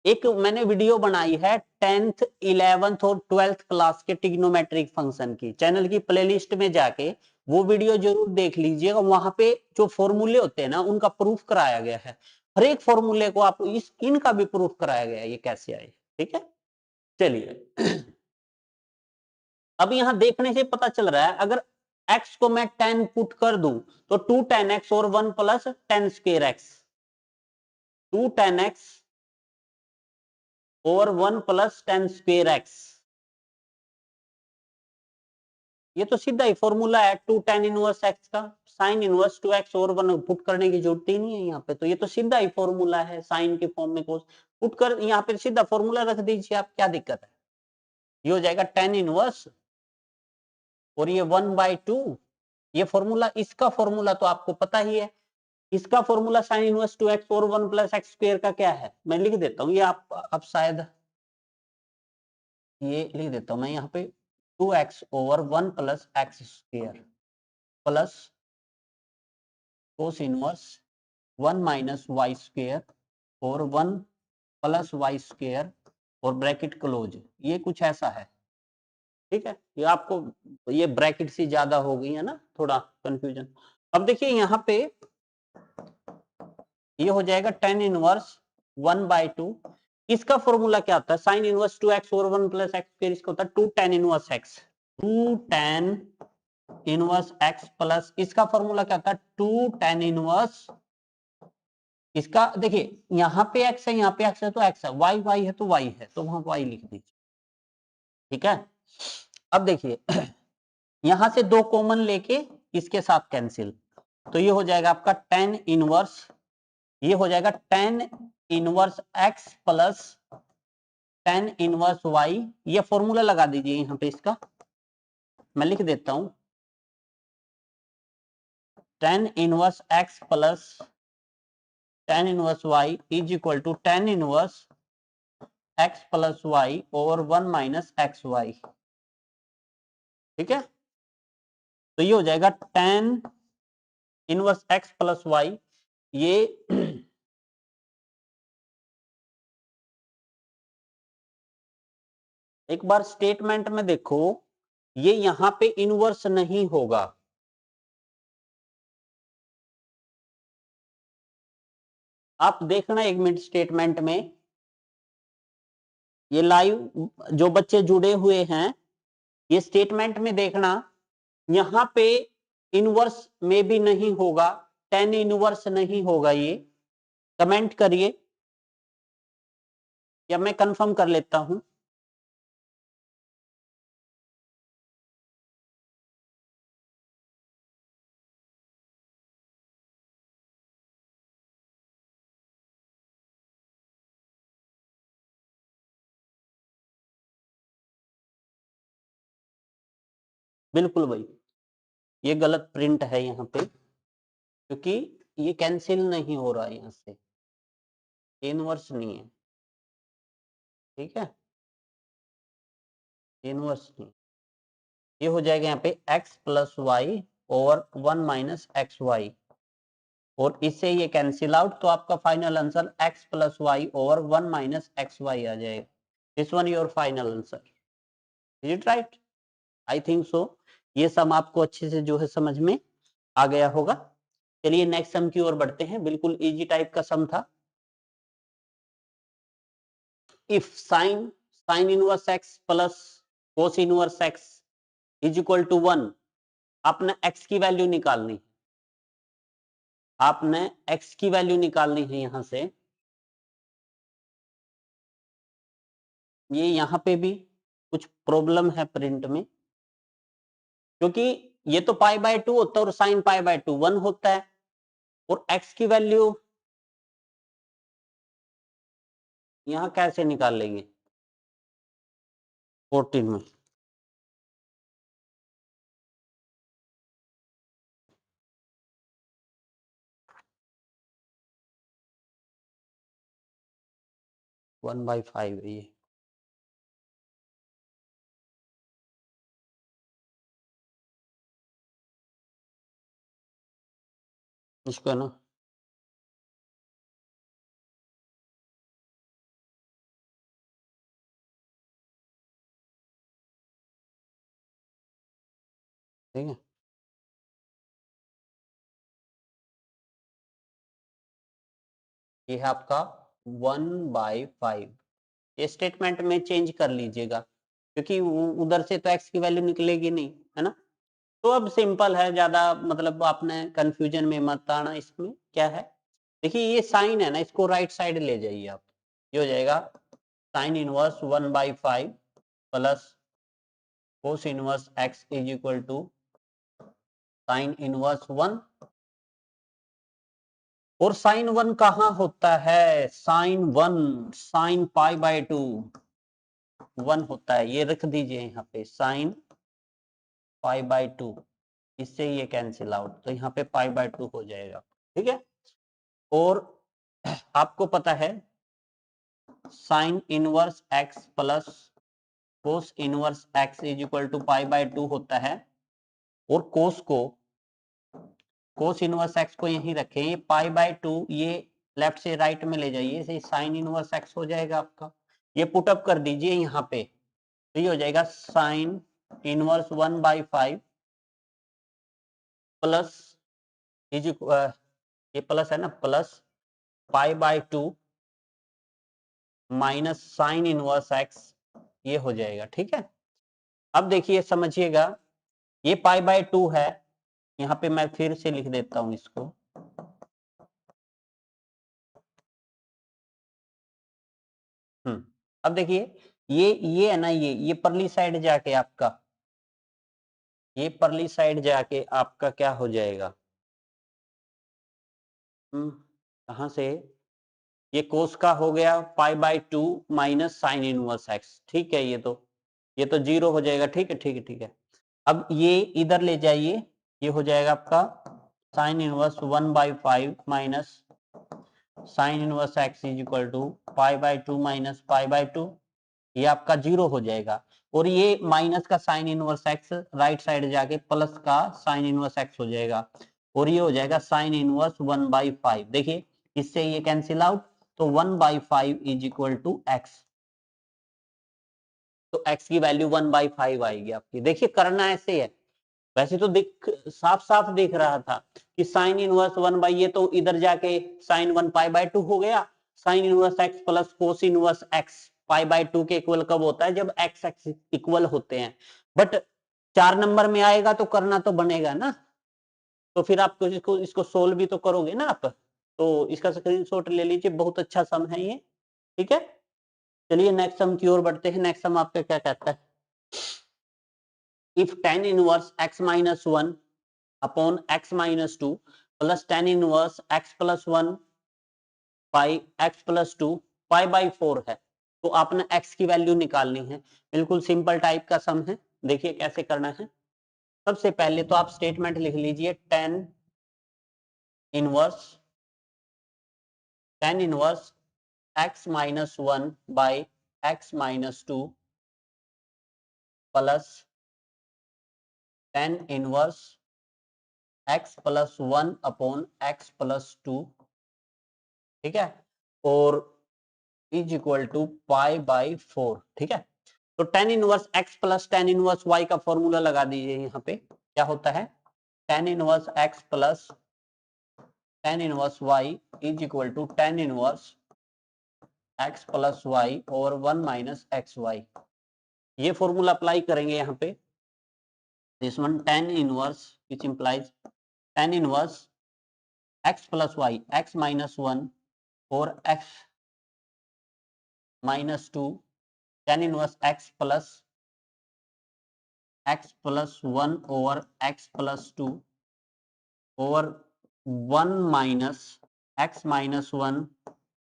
Speaker 1: एक मैंने वीडियो बनाई है 10th 11th और 12th क्लास के ट्रिग्नोमेट्रिक फंक्शन की, चैनल की प्लेलिस्ट में जाके वो वीडियो जरूर देख लीजिएगा। वहां पे जो फॉर्मूले होते हैं ना उनका प्रूफ कराया गया है, हर एक फॉर्मूले को आप इनका भी प्रूफ कराया गया है ये कैसे आए, ठीक है। चलिए अब यहां देखने से पता चल रहा है, अगर x को मैं 10 पुट कर दूं तो 2 tan x और 1 plus 10 square x, 2 tan x और 1 प्लस 10 स्क्वायर x, ये तो सीधा ही फॉर्मूला है 2 tan इनवर्स x का। साइन इनवर्स 2x और 1 पुट करने की जरूरत ही नहीं है यहाँ पे, तो ये तो सीधा ही फॉर्मूला है, साइन के फॉर्म में कोस पुट कर यहाँ पे सीधा फॉर्मूला रख दीजिए आप, क्या दिक्कत है। ये हो जाएगा tan इनवर्स और ये 1/2, ये फॉर्मूला, इसका फॉर्मूला तो आपको पता ही है, इसका फॉर्मूला साइन इनवर्स 2x और 1 प्लस एक्स स्क्वायर का क्या है, मैं लिख देता हूँ, ये आप शायद ये लिख देता हूँ मैं यहाँ पे 2x over 1 plus x square plus cos inverse 1 minus y square और 1 प्लस वाई स्क्वायर और ब्रैकेट क्लोज, ये कुछ ऐसा है, ठीक है। ये आपको ये ब्रैकेट से ज्यादा हो गई है ना, थोड़ा कंफ्यूजन। अब देखिए यहाँ पे ये हो जाएगा tan इनवर्स 1/2, इसका फॉर्मूला क्या होता है, साइन इनवर्स 2x और 1 प्लस एक्स स्क्वायर, इसका होता है 2 tan inverse x, 2 tan inverse x plus इसका फॉर्मूला क्या होता है 2 tan इनवर्स, इसका देखिए यहाँ पे x है, यहाँ पे x है तो x है, y y है तो y है, तो वहां y लिख दीजिए, ठीक है। अब देखिए यहां से 2 कॉमन लेके इसके साथ कैंसिल, तो ये हो जाएगा आपका tan इनवर्स, ये हो जाएगा tan inverse x plus tan inverse y, ये फॉर्मूला लगा दीजिए यहाँ पे, इसका मैं लिख देता हूं tan inverse x plus tan inverse y is equal to tan inverse x plus y over 1 minus x y, ठीक है। तो ये हो जाएगा tan inverse x plus y, ये एक बार स्टेटमेंट में देखो, ये यहां पे इनवर्स नहीं होगा, आप देखना 1 मिनट स्टेटमेंट में, ये लाइव जो बच्चे जुड़े हुए हैं ये स्टेटमेंट में देखना, यहां पे इनवर्स में भी नहीं होगा, tan इनवर्स नहीं होगा, ये कमेंट करिए या मैं कंफर्म कर लेता हूं। बिल्कुल भाई, ये गलत प्रिंट है यहाँ पे, क्योंकि ये कैंसिल नहीं हो रहा है, यहाँ से इनवर्स नहीं है, ठीक है, इनवर्स नहीं, ये हो जाएगा यहाँ पे x plus y over 1 minus x y, और इससे ये कैंसिल आउट, तो आपका final answer x plus y over 1 minus x y आ जाएगा. This one your final answer. Is it right? I think so. ये सम आपको अच्छे से जो है समझ में आ गया होगा. चलिए नेक्स्ट सम की ओर बढ़ते हैं. बिल्कुल इजी टाइप का सम था. If sine inverse x plus cos inverse x is equal to 1, आपने x की वैल्यू निकालनी, आपने x की वैल्यू निकालनी है. यहां से ये यहां पे भी कुछ प्रॉब्लम है प्रिंट में, क्योंकि ये तो पाई बाय 2 होता है और साइन पाई बाय 2 1 होता है, और x की वैल्यू यहां कैसे निकाल लेंगे 14 में. वन बाई 5 है ये. इसको है ना, ठीक है. ये है आपका 1 बाई 5. ये स्टेटमेंट में चेंज कर लीजिएगा, क्योंकि उधर से तो x की वैल्यू निकलेगी नहीं, है ना. तो अब सिंपल है, ज्यादा मतलब आपने कंफ्यूजन में मत आना. इसमें क्या है, देखिए ये साइन है ना, इसको राइट साइड ले जाइए आप. ये हो जाएगा sine inverse 1 by 5 plus cos inverse x is equal to sine inverse 1. और साइन 1 कहाँ होता है, साइन 1 साइन पाई बाय 2 1 होता है. ये रख दीजिए यहाँ पे साइन पाई बाय 2, इससे ये कैंसिल आउट, तो यहाँ पे पाई बाय 2 हो जाएगा. ठीक है. और आपको पता है sine inverse x plus cos inverse x is equal to pi by 2 होता है. और कोस इनवर्स x को यहीं रखें, ये पाई बाय 2 ये लेफ्ट से राइट में ले जाइए, इसे साइन इनवर्स x हो जाएगा आपका. ये पुट अप कर दीजिए यहाँ पे, तो ये हो जाएगा sine inverse 1 by 5 plus is ये प्लस है ना, plus pi by 2 minus sine inverse x, ये हो जाएगा. ठीक है. अब देखिए समझिएगा, ये पाई बाय 2 है, यहाँ पे मैं फिर से लिख देता हूं इसको. अब देखिए ये है ना, ये परली साइड जाके आपका, ये परली साइड जाके आपका क्या हो जाएगा, कहां से, ये कोस का हो गया पाई by 2 minus sine inverse x. ठीक है. ये तो जीरो हो जाएगा. ठीक है, ठीक है, ठीक है. अब ये इधर ले जाइए, ये हो जाएगा आपका sine inverse 1 by 5 minus sine inverse x is equal to pi by 2 minus pi by 2. ये आपका जीरो हो जाएगा, और ये माइनस का sign inverse x right side जाके प्लस का साइन इनवर्स एक्स हो जाएगा, और ये हो जाएगा साइन इनवर्स 1 बाई 5. देखिए इससे ये कैंसिल आउट, तो 1 by 5 is equal to x. तो x की वैल्यू 1 बाई 5 आएगी आपकी. देखिए करना ऐसे है, वैसे तो दिख साफ साफ दिख रहा था कि साइन इनवर्स 1 बाई, ये तो इधर जाके साइन 1 पाई बाय 2 हो गया. Sign inverse x plus cos inverse x pi by 2 के इक्वल कब होता है, जब x x इक्वल होते हैं. बट 4 नंबर में आएगा तो करना तो बनेगा ना, तो फिर आप इसको सोल्व भी तो करोगे ना आप. तो इसका स्क्रीनशॉट ले लीजिए, बहुत अच्छा सम है ये. ठीक है. चलिए नेक्स्ट सम की ओर बढ़ते हैं. नेक्स्ट सम आपका क्या कहता है, if tan inverse x minus 1 upon x minus 2 plus tan inverse x plus 1 by x plus 2 pi by 4 है, तो आपने x की वैल्यू निकालनी है. बिल्कुल सिंपल टाइप का सम है. देखिए कैसे करना है. सबसे पहले तो आप स्टेटमेंट लिख लीजिए, tan inverse x minus 1 by x minus 2 plus tan inverse x plus 1 upon x plus 2, ठीक है, और is equal to pi by 4, ठीक है। तो tan inverse x plus tan inverse y का फॉर्मूला लगा दीजिए। यहाँ पे क्या होता है, tan inverse x plus tan inverse y is equal to tan inverse x plus y और 1 माइनस एक्स वाई। ये फॉर्मूला अप्लाई करेंगे यहाँ पे, this one tan inverse which implies tan inverse x plus y x minus 1 और x minus 2 tan inverse x plus 1 over x plus 2 over 1 minus x minus 1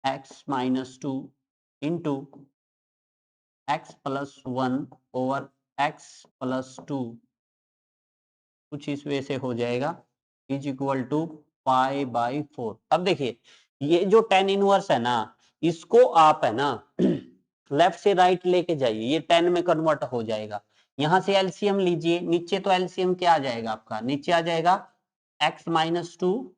Speaker 1: x minus 2 into x plus 1 over x plus 2, कुछ इस way से हो जाएगा, is equal to pi by 4। अब देखिए ये जो tan इनवर्स है ना, इसको आप है ना लेफ्ट से राइट लेके जाइए, ये tan में कन्वर्ट हो जाएगा। यहां से एलसीएम लीजिए, नीचे तो एलसीएम क्या आ जाएगा आपका, नीचे आ जाएगा x minus 2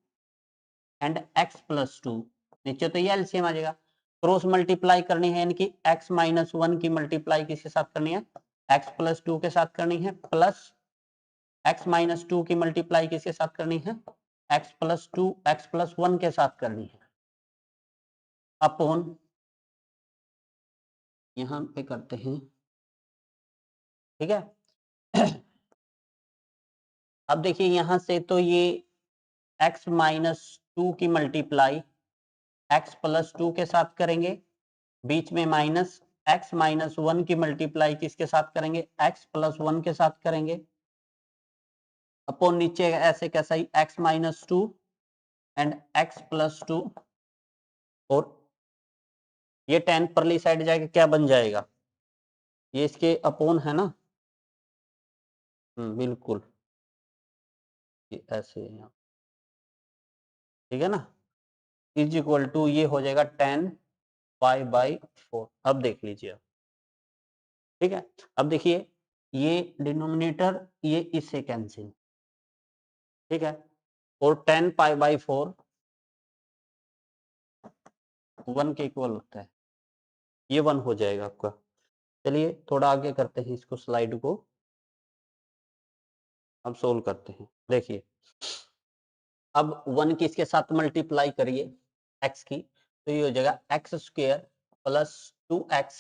Speaker 1: and x plus 2, नीचे तो ये एलसीएम आ जाएगा। क्रॉस मल्टीप्लाई करनी है, यानी कि x माइनस 1 की मल्टीप्लाई किसके साथ करनी है, x प्लस 2 के साथ करनी है, प्लस x माइनस 2 की मल्टीप्लाई किसके साथ करनी है, x प्लस 2 x प्लस 1 के साथ करनी है, अपॉन यहां पे करते हैं, ठीक है। अब देखिए यहां से तो ये x माइनस 2 की मल्टीप्लाई x प्लस 2 के साथ करेंगे, बीच में माइनस x माइनस 1 की मल्टीप्लाई किसके साथ करेंगे, x प्लस 1 के साथ करेंगे, अपॉन नीचे ऐसे कैसा ही x minus 2 and x plus 2, और ये tan परली साइड जाके क्या बन जाएगा, ये इसके अपॉन है ना, बिल्कुल ये ऐसे है यहाँ, ठीक है ना, इज इक्वल टू ये हो जाएगा tan पाई बाई 4। अब देख लीजिए आप, ठीक है। अब देखिए ये डिनोमिनेटर ये इससे कैंसिल, ठीक है, और tan पाई बाई 4 1 के इक्वल होता है, ये 1 हो जाएगा आपका। चलिए थोड़ा आगे करते हैं इसको, स्लाइड को अब सोल्व करते हैं। देखिए अब 1 किसके साथ मल्टीप्लाई करिए, x की, तो ये हो जाएगा एक्स स्क्वायर प्लस 2x,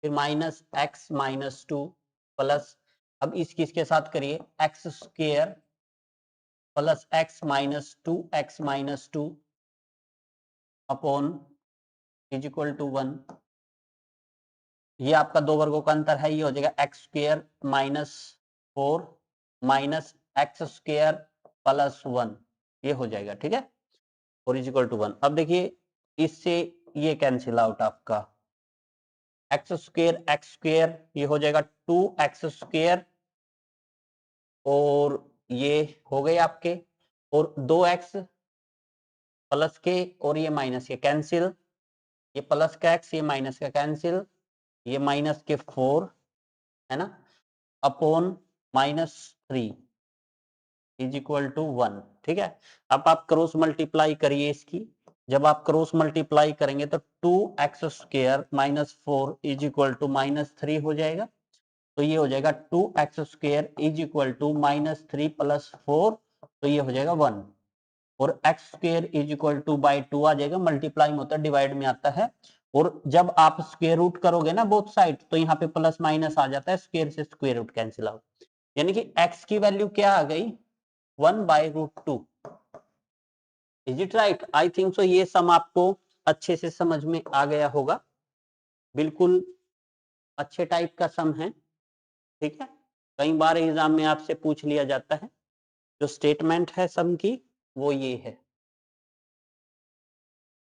Speaker 1: फिर माइनस x माइनस 2 प्लस, अब इस किसके साथ करिए, x square plus x minus 2 x minus 2 upon is equal to 1। ये आपका दो वर्गों का अंतर है, ये हो जाएगा x square minus 4 minus x square plus 1, ये हो जाएगा, ठीक है, और इज इक्वल टू 1। अब देखिए इससे ये कैंसिल आउट, आपका एक्स स्क्वायर ये हो जाएगा 2x स्क्वायर, और ये हो गए आपके, और 2x प्लस के और ये माइनस के कैंसिल, ये प्लस का x ये माइनस का कैंसिल, ये माइनस के 4 है ना, upon minus 3 is equal to 1, ठीक है। अब आप क्रॉस मल्टीप्लाई करिए इसकी, जब आप क्रॉस मल्टीप्लाई करेंगे तो 2x square minus 4 is equal to minus 3 हो जाएगा, तो ये हो जाएगा 2x square is equal to minus 3 plus 4, तो ये हो जाएगा 1, और x square is equal to by 2 आ जाएगा, मल्टीप्लाई में होता है डिवाइड में आता है, और जब आप स्क्वायर रूट करोगे ना बोथ साइड, तो यहाँ पे प्लस माइनस आ जाता है, स्क्वायर से स्क्वायर रूट कैंसिल आउट, यानी कि x की वैल्यू क्या आ गई, 1/√2। Is it right, I think so. ये सम आपको अच्छे से समझ में आ गया होगा, बिल्कुल अच्छे टाइप का सम है, ठीक है। कई बार एग्जाम में आपसे पूछ लिया जाता है, जो स्टेटमेंट है सम की वो ये है,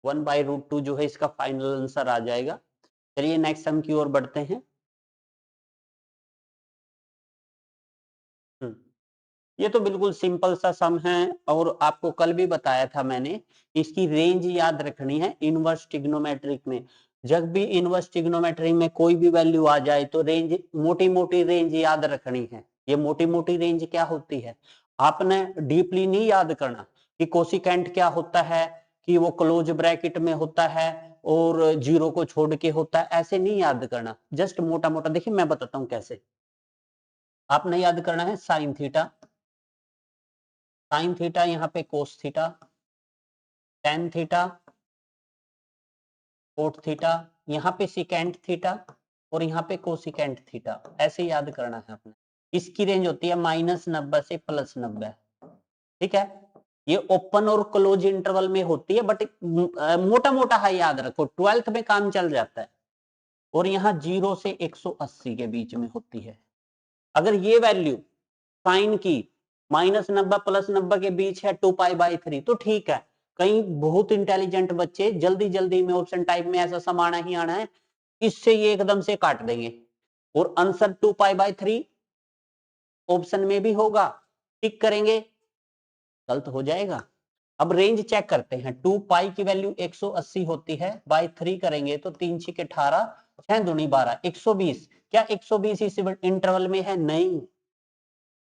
Speaker 1: 1/√2 जो है इसका फाइनल आंसर आ जाएगा। चलिए नेक्स्ट सम की ओर बढ़ते हैं। ये तो बिल्कुल सिंपल सा सम है, और आपको कल भी बताया था मैंने, इसकी रेंज याद रखनी है इनवर्स ट्रिग्नोमेट्रिक में। जब भी इनवर्स ट्रिग्नोमेट्रिक में कोई भी वैल्यू आ जाए तो रेंज, मोटी मोटी रेंज याद रखनी है। ये मोटी मोटी रेंज क्या होती है, आपने डीपली नहीं याद करना कि कोसिकेंट क्या होता है, कि वो क्लोज ब्रैकेट में होता है और जीरो को छोड़ के होता है, ऐसे नहीं याद करना, जस्ट मोटा मोटा देखिए मैं बताता हूं कैसे। आपने याद करना है साइन थीटा, साइन थीटा यहाँ पे cos theta, tan theta, cot theta, यहाँ पे सिकेंट थीटा और यहाँ पे कोसिकेंट थीटा, ऐसे याद करना है आपने। इसकी रेंज होती है -90 से +90, ठीक है। ये ओपन और क्लोज इंटरवल में होती है, बट मोटा मोटा है याद रखो, 12th में काम चल जाता है। और यहाँ 0 से 180 के बीच में होती है। अगर ये वैल्यू साइन की -90 +90 के बीच है 2π/3 तो ठीक है। कई बहुत इंटेलिजेंट बच्चे जल्दी जल्दी में ऑप्शन टाइप में ऐसा समाना ही आना है, इससे ये एकदम से काट देंगे और आंसर 2π/3 ऑप्शन में भी होगा, टिक करेंगे, गलत हो जाएगा। अब रेंज चेक करते हैं, 2π की वैल्यू 180 होती है, बाय 3 करेंगे तो 3 6 18, 6 दूनी 12, 120। क्या 120 इस इंटरवल में है? नहीं।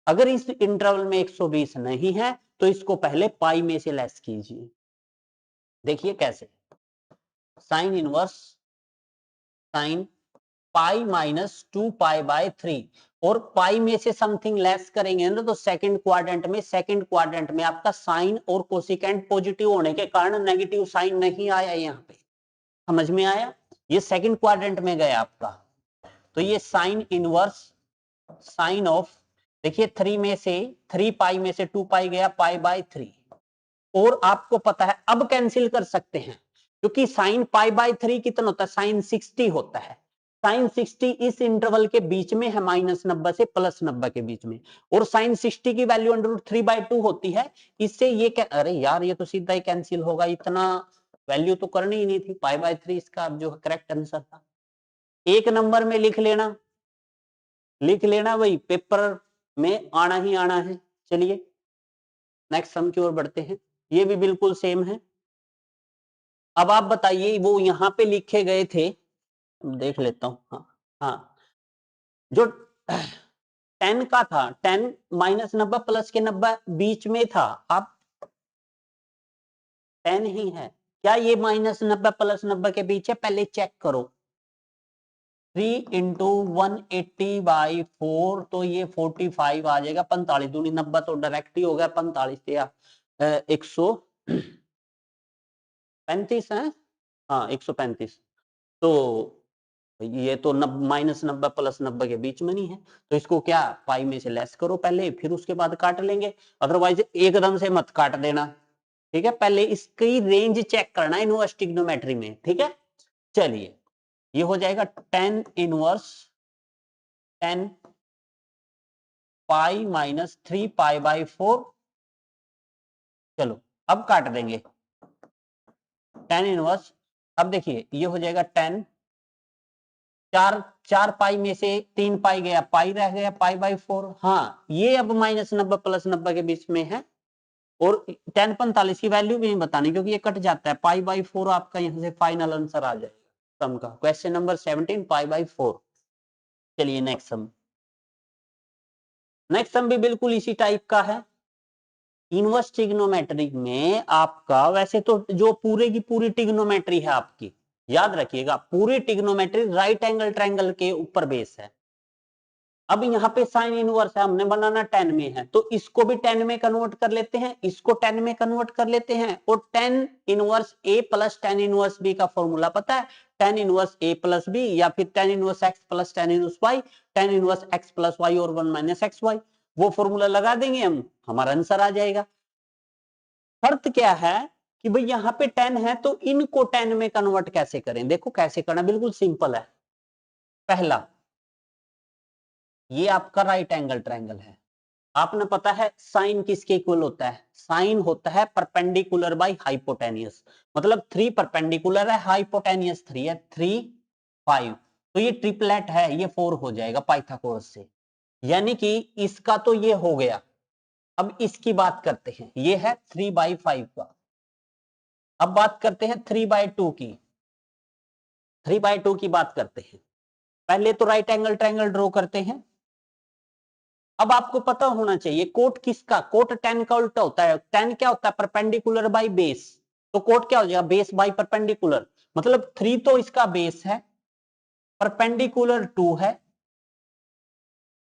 Speaker 1: अगर इस इंटरवल में 120 नहीं है तो इसको पहले पाई में से लेस कीजिए। देखिए कैसे, साइन इनवर्स साइन पाई -2π/3 और पाई में से समथिंग लेस करेंगे ना तो सेकंड क्वाड्रेंट में आपका साइन और कोसिकेंट पॉजिटिव होने के कारण नेगेटिव साइन नहीं आया। यहाँ पे समझ में आया, ये सेकंड क्वाड्रेंट में गया आपका। तो ये साइन इनवर्स साइन ऑफ, देखिए 3 में से 2π गया π/3 और आपको पता है अब कैंसिल कर सकते हैं क्योंकि साइन π/3 कितना होता है, साइन 60 होता है। साइन 60 इस इंटरवल के बीच में है, -90 से +90 के बीच में, और साइन 60 की वैल्यू √3/2 होती है। इससे ये क्या, अरे यार ये तो सीधा ही कैंसिल होगा, इतना वैल्यू तो करनी ही नहीं थी, π/3 इसका जो करेक्ट आंसर था। एक नंबर में लिख लेना भाई, पेपर में आना ही आना है। चलिए नेक्स्ट सम की ओर बढ़ते हैं, ये भी बिल्कुल सेम है। अब आप बताइए, वो यहां पे लिखे गए थे, देख लेता हूं। हाँ हाँ, जो 10 का था, 10 -90 प्लस के 90 बीच में था, आप 10 ही है, क्या ये -90 +90 के बीच है? पहले चेक करो। 3 × 180/4 तो ये 45 आ जाएगा, 45 दूनी 90 तो डायरेक्ट ही हो गया, 45 या 135 है, हाँ 135। तो ये तो -90 +90 के बीच में नहीं है, तो इसको क्या पाई में से लेस करो पहले, फिर उसके बाद काट लेंगे, अदरवाइज एकदम से मत काट देना, ठीक है। पहले इसकी रेंज चेक करना इनवर्स ट्रिग्नोमेट्री में, ठीक है। चलिए ये हो जाएगा 10 इनवर्स 10 पाई -3π/4। चलो अब काट देंगे 10 इनवर्स। अब देखिए ये हो जाएगा 10, 4 पाई में से 3 पाई गया, पाई रह गया, π/4। हाँ ये अब -90 +90 के बीच में है, और 10 45 की वैल्यू भी नहीं बतानी क्योंकि ये कट जाता है, π/4 आपका यहाँ से फाइनल आंसर आ जाएगा सम का। Question number 17 π/4। चलिए नेक्स्ट सम भी बिल्कुल इसी टाइप का है। इनवर्स ट्रिग्नोमेट्री में आपका वैसे तो जो पूरे की पूरी ट्रिग्नोमेट्री है आपकी, याद रखिएगा पूरी ट्रिग्नोमेट्री राइट एंगल ट्रायंगल के ऊपर बेस है। अब यहाँ पे साइन इनवर्स है, हमने बनाना 10 में है, तो इसको भी 10 में कन्वर्ट कर लेते हैं, इसको 10 में कन्वर्ट कर लेते हैं, और 10 inverse a plus 10 inverse b का फॉर्मूला पता है, 10 इनवर्स a प्लस b या फिर 10 inverse x plus 10 inverse y, 10 inverse x plus y और 1 माइनस एक्स वाई, वो फॉर्मूला लगा देंगे हम, हमारा आंसर आ जाएगा। शर्त क्या है कि भाई यहाँ पे 10 है तो इनको 10 में कन्वर्ट कैसे करें, देखो कैसे करना, बिल्कुल सिंपल है। पहला, ये आपका राइट एंगल ट्रायंगल है, आपने पता है साइन किसके इक्वल होता है, साइन होता है परपेंडिकुलर बाय हाइपोटेनियस, मतलब 3 परपेंडिकुलर है, हाइपोटेनियस 3 है, 3 5, तो ये ट्रिपलेट है, ये 4 हो जाएगा पाइथागोरस से, यानी कि इसका तो ये हो गया। अब इसकी बात करते हैं, ये है 3/5 का। अब बात करते हैं 3/2 की, 3/2 की बात करते हैं। पहले तो राइट एंगल ट्रायंगल ड्रॉ करते हैं, अब आपको पता होना चाहिए कोट किसका, कोट tan का उल्टा होता है। tan क्या होता है, परपेंडिकुलर बाई बेस। तो कोट क्या हो जाएगा, बेस बाई परपेंडिकुलर। मतलब 3 तो इसका बेस है, परपेंडिकुलर 2 है,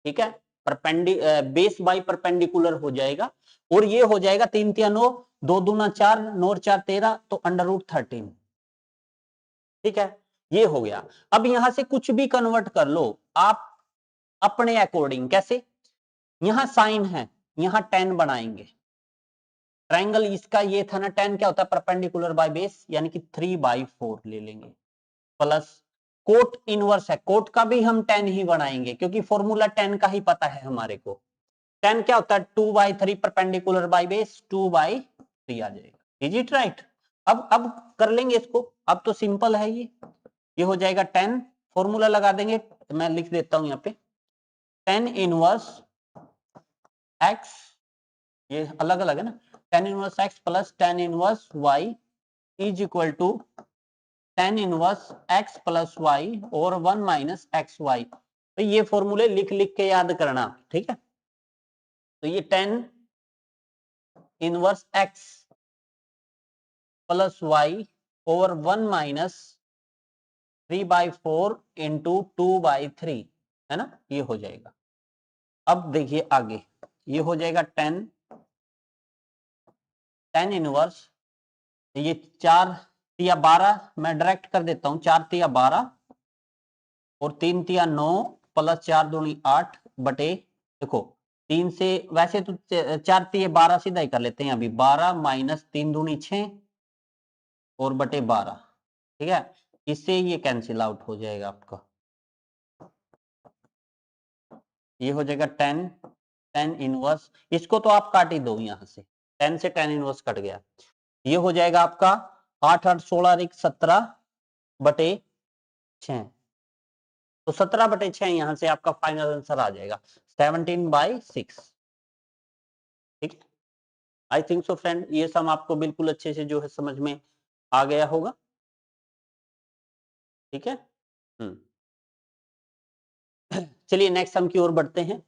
Speaker 1: ठीक है, बेस बाई परपेंडिकुलर हो जाएगा। और ये हो जाएगा 3 तिया 9, 2 दूना 4, 9 और 4 13, तो √13, ठीक है, ये हो गया। अब यहां से कुछ भी कन्वर्ट कर लो आप अपने अकॉर्डिंग। कैसे, यहां साइन है, यहां tan बनाएंगे। ट्रायंगल इसका ये था ना, tan क्या होता है, परपेंडिकुलर बाय बेस, यानी कि 3/4 ले लेंगे, प्लस कोट इनवर्स है, कोट का भी हम tan ही बनाएंगे क्योंकि फॉर्मूला tan का ही पता है हमारे को। tan क्या होता है, 2/3 परपेंडिकुलर बाय बेस, 2/3 आ जाएगा। Is it right. अब कर लेंगे इसको, अब तो सिंपल है ये हो जाएगा tan, फॉर्मूला लगा देंगे, मैं लिख देता हूं यहाँ पे, tan इनवर्स x, ये अलग अलग है ना, tan inverse x plus tan inverse y is equal to tan inverse x plus y और 1 माइनस एक्स वाई। तो ये फॉर्मूले लिख लिख के याद करना, ठीक है। तो ये tan inverse x plus y over 1 minus 3/4 into 2/3 है ना, ये हो जाएगा। अब देखिए आगे, ये हो जाएगा tan इनवर्स, ये 4 तिया 12, मैं डायरेक्ट कर देता हूं, 4 तिया 12 और 3 तिया 9 प्लस 4 दूनी 8 बटे, देखो 3 से, वैसे तो 4 तिया 12 सीधा ही कर लेते हैं, अभी 12 माइनस 3 दूनी 6 और बटे 12, ठीक है, इससे ये कैंसिल आउट हो जाएगा आपका, ये हो जाएगा tan इनवर्स, इसको तो आप काट ही दो यहां से, tan से tan इनवर्स कट गया, ये हो जाएगा आपका 8 8 16 17 बटे 6, तो 17/6 यहां से आपका फाइनल आंसर आ जाएगा 17/6, ठीक है। आई थिंक सो फ्रेंड, ये सम आपको बिल्कुल अच्छे से जो है समझ में आ गया होगा, ठीक है। चलिए नेक्स्ट सम की ओर बढ़ते हैं।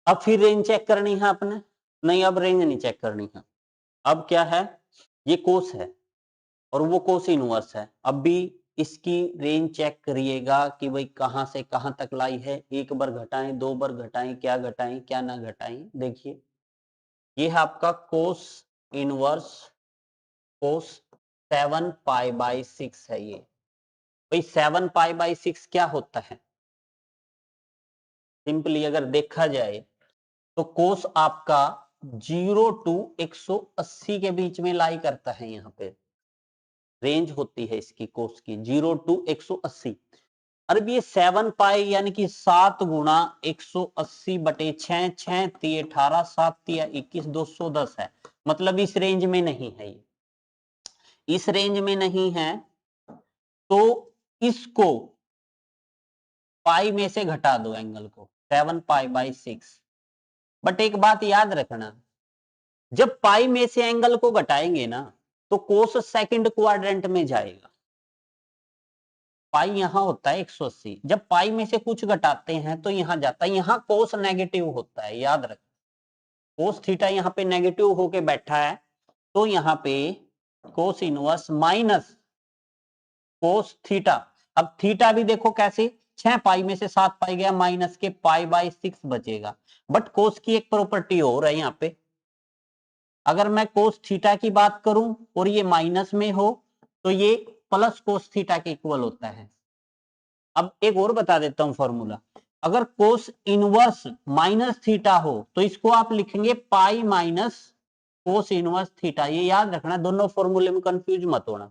Speaker 1: अब फिर रेंज चेक करनी है आपने, नहीं अब रेंज नहीं चेक करनी है, अब क्या है, ये कोस है और वो कोस इनवर्स है। अब भी इसकी रेंज चेक करिएगा कि भाई कहां से कहां तक लाई है, एक बार घटाएं, 2 बार घटाएं, क्या ना घटाएं। देखिए ये है आपका कोस इनवर्स कोस 7π/6 है ये। भाई 7π/6 क्या होता है, सिंपली अगर देखा जाए तो कोस आपका 0 to 180 के बीच में लाई करता है, यहाँ पे रेंज होती है इसकी कोस की 0 to 180। अब ये 7π यानी कि 7 गुणा 180/6, 6 तिये 18, 7 तिया 21, 210 है, मतलब इस रेंज में नहीं है, ये इस रेंज में नहीं है, तो इसको पाई में से घटा दो एंगल को, 7π/6। बट एक बात याद रखना, जब पाई में से एंगल को घटाएंगे ना तो कोस सेकंड क्वाड्रेंट में जाएगा, पाई यहां होता है 180, जब पाई में से कुछ घटाते हैं तो यहां जाता है, यहां कोस नेगेटिव होता है, याद रख, कोस थीटा यहां पे नेगेटिव होके बैठा है, तो यहां पे cos inverse minus cos theta. अब थीटा भी देखो कैसे, 6 पाई में से 7 पाई गया, माइनस के π/6 बचेगा। बट कोस की एक प्रॉपर्टी और है यहाँ पे, अगर मैं कोस थीटा की बात करूं और ये माइनस में हो तो ये प्लस कोस थीटा के इक्वल होता है। अब एक और बता देता हूं फॉर्मूला, अगर कोस इनवर्स माइनस थीटा हो तो इसको आप लिखेंगे pi minus cos inverse theta, ये याद रखना, दोनों फॉर्मूले में कंफ्यूज मत होना।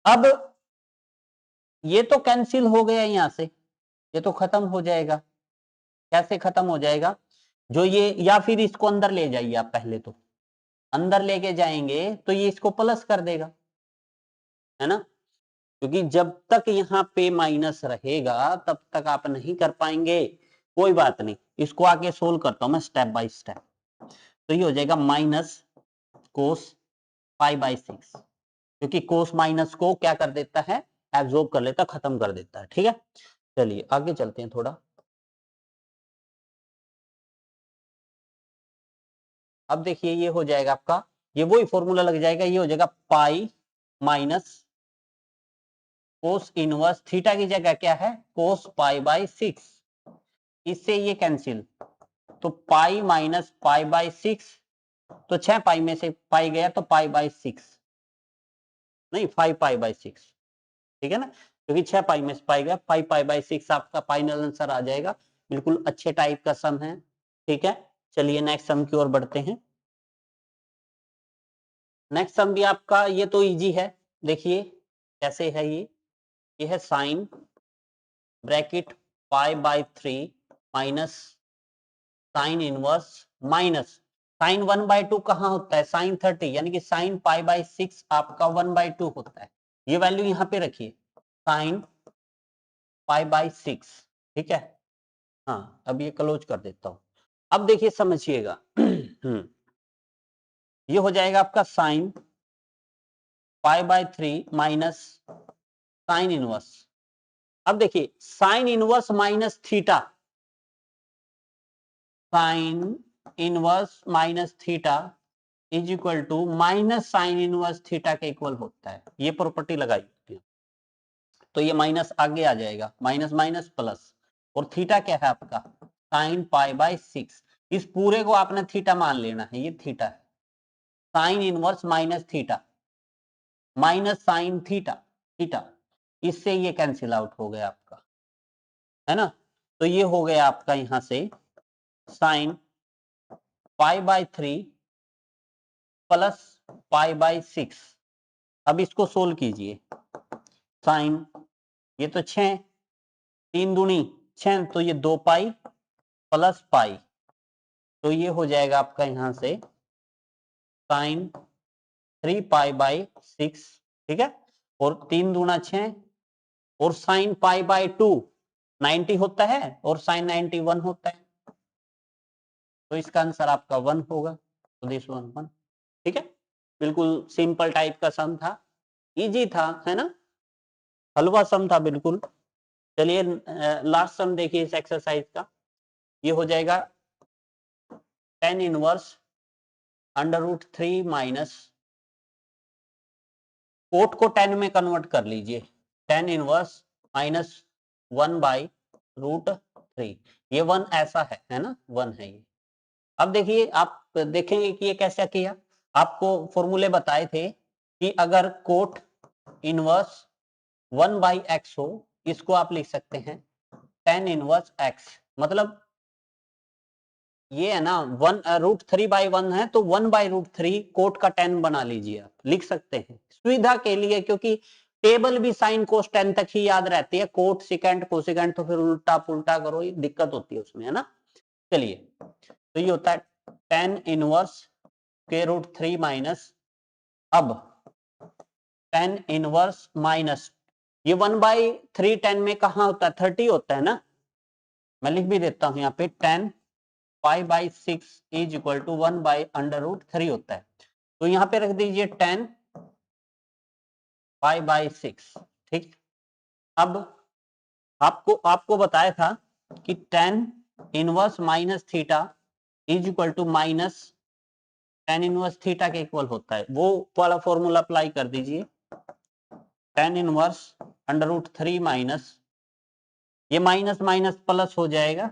Speaker 1: अब ये तो कैंसिल हो गया, यहां से ये तो खत्म हो जाएगा, कैसे खत्म हो जाएगा, जो ये, या फिर इसको अंदर ले जाइए आप, पहले तो अंदर लेके जाएंगे तो ये इसको प्लस कर देगा, है ना, क्योंकि जब तक यहाँ पे माइनस रहेगा तब तक आप नहीं कर पाएंगे। कोई बात नहीं, इसको आगे सोल्व करता हूं मैं स्टेप बाय स्टेप। तो ये हो जाएगा माइनस कोस π/6, क्योंकि कोस माइनस को क्या कर देता है, एब्जॉर्ब कर लेता, खत्म कर देता है, ठीक है। चलिए आगे चलते हैं थोड़ा। अब देखिए ये हो जाएगा आपका, ये वही फॉर्मूला लग जाएगा, ये हो जाएगा pi minus cos inverse theta की जगह क्या है कोस पाई बाय 6, इससे ये कैंसिल, तो पाई माइनस पाई बाय 6, तो 6 पाई में से पाई गया तो पाई बाय 6, नहीं 5 पाई बाय 6, ठीक है ना, क्योंकि 6 पाई में से पाई गया 5 पाई बाय 6 आपका फाइनल आंसर आ जाएगा। बिल्कुल अच्छे टाइप का सम है, ठीक है। चलिए नेक्स्ट सम की ओर बढ़ते हैं। नेक्स्ट सम भी आपका ये तो इजी है, देखिए कैसे है ये है sine bracket pi by 3 minus sine inverse minus sine 1/2 कहाँ होता है साइन 30, यानी कि साइन पाई बाय 6 आपका 1/2 होता है, ये वैल्यू यहाँ पे रखिए साइन पाई बाय 6, ठीक है। हाँ अब ये क्लोज कर देता हूं। अब देखिए समझिएगा ये हो जाएगा आपका sine pi by 3 minus sine inverse. अब देखिए sine inverse minus theta, sine inverse minus theta is equal to minus sine inverse theta के इक्वल होता है, ये प्रॉपर्टी लगाई होती है। तो ये माइनस आगे आ जाएगा, माइनस माइनस प्लस, और थीटा क्या है आपका साइन पाई बाय 6, इस पूरे को आपने थीटा मान लेना है, ये थीटा है, sine inverse minus theta minus sine theta, theta, इससे ये कैंसिल आउट हो गया आपका, है ना। तो ये हो गया आपका यहां से sign pi by 3 plus pi by 6। अब इसको सोल्व कीजिए, साइन ये तो 6, 3 दूनी 6, तो ये 2 पाई प्लस पाई, तो ये हो जाएगा आपका यहां से साइन 3 पाई बाय 6, ठीक है, और 3 दूना 6, और साइन पाई बाय 2 90 होता है और साइन 91 होता है, तो इसका आंसर आपका 1 होगा, तो दिस वन 1, ठीक है। बिल्कुल सिंपल टाइप का सम था, इजी था, है ना, हलवा सम था बिल्कुल। चलिए लास्ट सम देखिए इस एक्सरसाइज का, ये हो जाएगा tan इनवर्स √3 माइनस, कोट को tan में कन्वर्ट कर लीजिए, tan इनवर्स माइनस 1/√3, ये 1 ऐसा है ना, 1 है ये। अब देखिए आप देखेंगे कि ये कैसा किया, आपको फॉर्मूले बताए थे कि अगर कोट इनवर्स 1/x हो, इसको आप लिख सकते हैं tan इनवर्स x, मतलब ये है ना 1√3/1 है, तो 1/√3 कोट का tan बना लीजिए, आप लिख सकते हैं सुविधा के लिए, क्योंकि टेबल भी साइन कोस tan तक ही याद रहती है, कोट सिकेंड कोसिकेंड तो फिर उल्टा पुल्टा करो, ये दिक्कत होती है उसमें, है ना। चलिए तो ये होता है tan इनवर्स √3 माइनस, अब tan इनवर्स माइनस, ये 1/3 tan में कहा होता है 30 होता है ना, मैं लिख भी देता हूं यहाँ पे tan pi by 6 is equal to 1/√3 होता है, तो यहाँ पे रख दीजिए tan पाई बाय 6, ठीक। अब आपको आपको बताया था कि tan inverse minus theta is equal to minus tan inverse theta के इक्वल होता है, वो वाला फॉर्मूला अप्लाई कर दीजिए, tan इनवर्स √3 माइनस, ये माइनस माइनस प्लस हो जाएगा,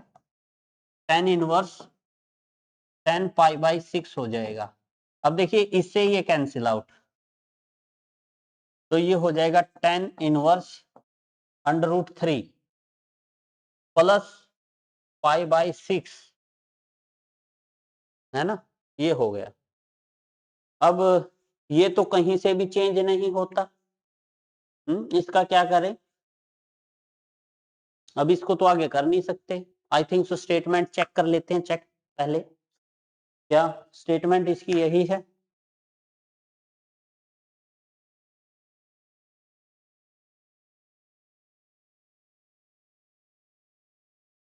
Speaker 1: tan inverse tan pi by 6 हो जाएगा। अब देखिए इससे ये कैंसिल आउट, तो ये हो जाएगा tan inverse √3 plus pi by 6, है ना, ये हो गया। अब ये तो कहीं से भी चेंज नहीं होता, इसका क्या करें, अब इसको तो आगे कर नहीं सकते, I think so statement check कर लेते हैं, चेक पहले, क्या स्टेटमेंट इसकी यही है,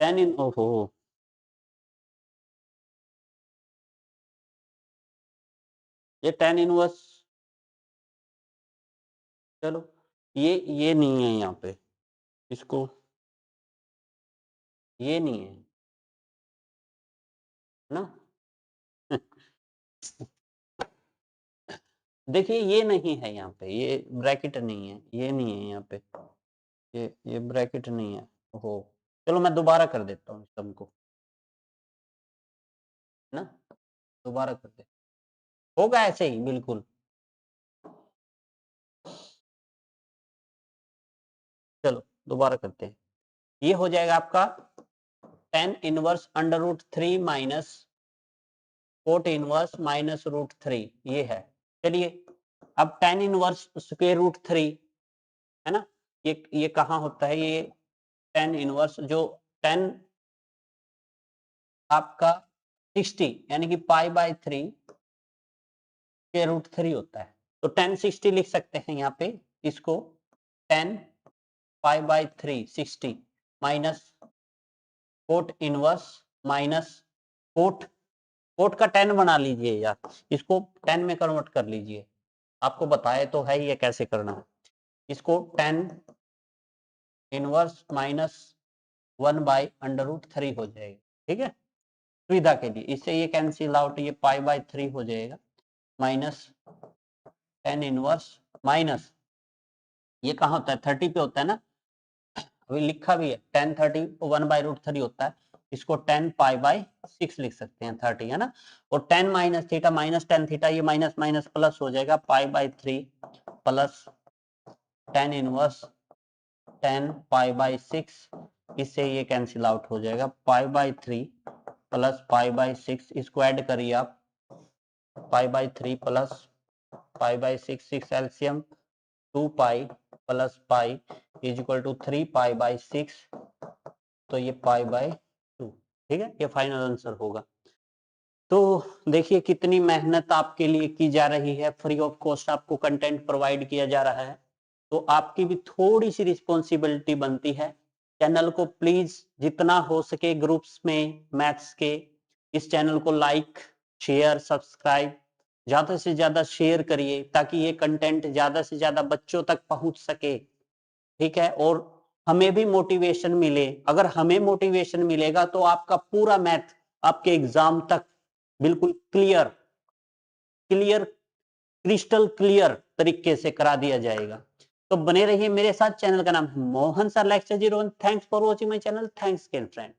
Speaker 1: tan इन ओहो, ये tan इनवर्स, चलो ये नहीं है यहाँ पे, इसको ये नहीं है ना। देखिए ये नहीं है यहाँ पे, ये ब्रैकेट नहीं है, ये नहीं है यहाँ पे, ये ब्रैकेट नहीं है। ओहो, चलो मैं दोबारा कर देता हूँ सम को, ना दोबारा कर दे, होगा ऐसे ही बिल्कुल। चलो दोबारा करते हैं, ये हो जाएगा आपका tan inverse under root 3 minus cot inverse minus root 3, ये है। चलिए अब tan इनवर्स स्क्वायर रूट 3 है ना, ये कहाँ होता है, ये tan इनवर्स जो tan आपका 60 यानी कि पाई बाय 3 के रूट 3 होता है, तो tan 60 लिख सकते हैं यहाँ पे इसको, tan pi by 3 60 minus cot inverse minus cot, cot का 10 बना लीजिए यार, इसको 10 में कन्वर्ट कर लीजिए, आपको बताया तो है ये कैसे करना है। इसको 10 inverse minus 1 by under root 3 हो जाएगा, ठीक है सुविधा के लिए, इससे ये कैंसिल आउट, ये पाई बाय 3 हो जाएगा माइनस 10 इनवर्स माइनस, ये कहाँ होता है 30 पे होता है ना, अभी लिखा भी है tan 30 1 बाय रूट 3 होता है, इसको 10 पाई बाय 6 लिख सकते हैं 30 है ना, और 10 minus theta minus tan theta, ये माइनस माइनस प्लस हो जाएगा pi by 3 plus tan inverse 10 pi by 6, इससे ये कैंसिल आउट हो जाएगा, pi by 3 plus pi by 6, इसको ऐड करिए आप, pi by 3 plus pi by 6, 6 LCM 2 pi plus pi is equal to 3 pi by 6, तो ये पाई बाय 2, ठीक है, ये फाइनल आंसर होगा। तो देखिए कितनी मेहनत आपके लिए की जा रही है, फ्री ऑफ कॉस्ट आपको कंटेंट प्रोवाइड किया जा रहा है, तो आपकी भी थोड़ी सी रिस्पॉन्सिबिलिटी बनती है, चैनल को प्लीज जितना हो सके ग्रुप्स में मैथ्स के, इस चैनल को लाइक शेयर सब्सक्राइब ज्यादा से ज्यादा शेयर करिए, ताकि ये कंटेंट ज्यादा से ज्यादा बच्चों तक पहुंच सके, ठीक है, और हमें भी मोटिवेशन मिले, अगर हमें मोटिवेशन मिलेगा तो आपका पूरा मैथ आपके एग्जाम तक बिल्कुल क्लियर क्लियर क्रिस्टल क्लियर तरीके से करा दिया जाएगा। तो बने रहिए मेरे साथ, चैनल का नाम है Mohan sir lecture 01। Thanks for watching my channel, thanks friend.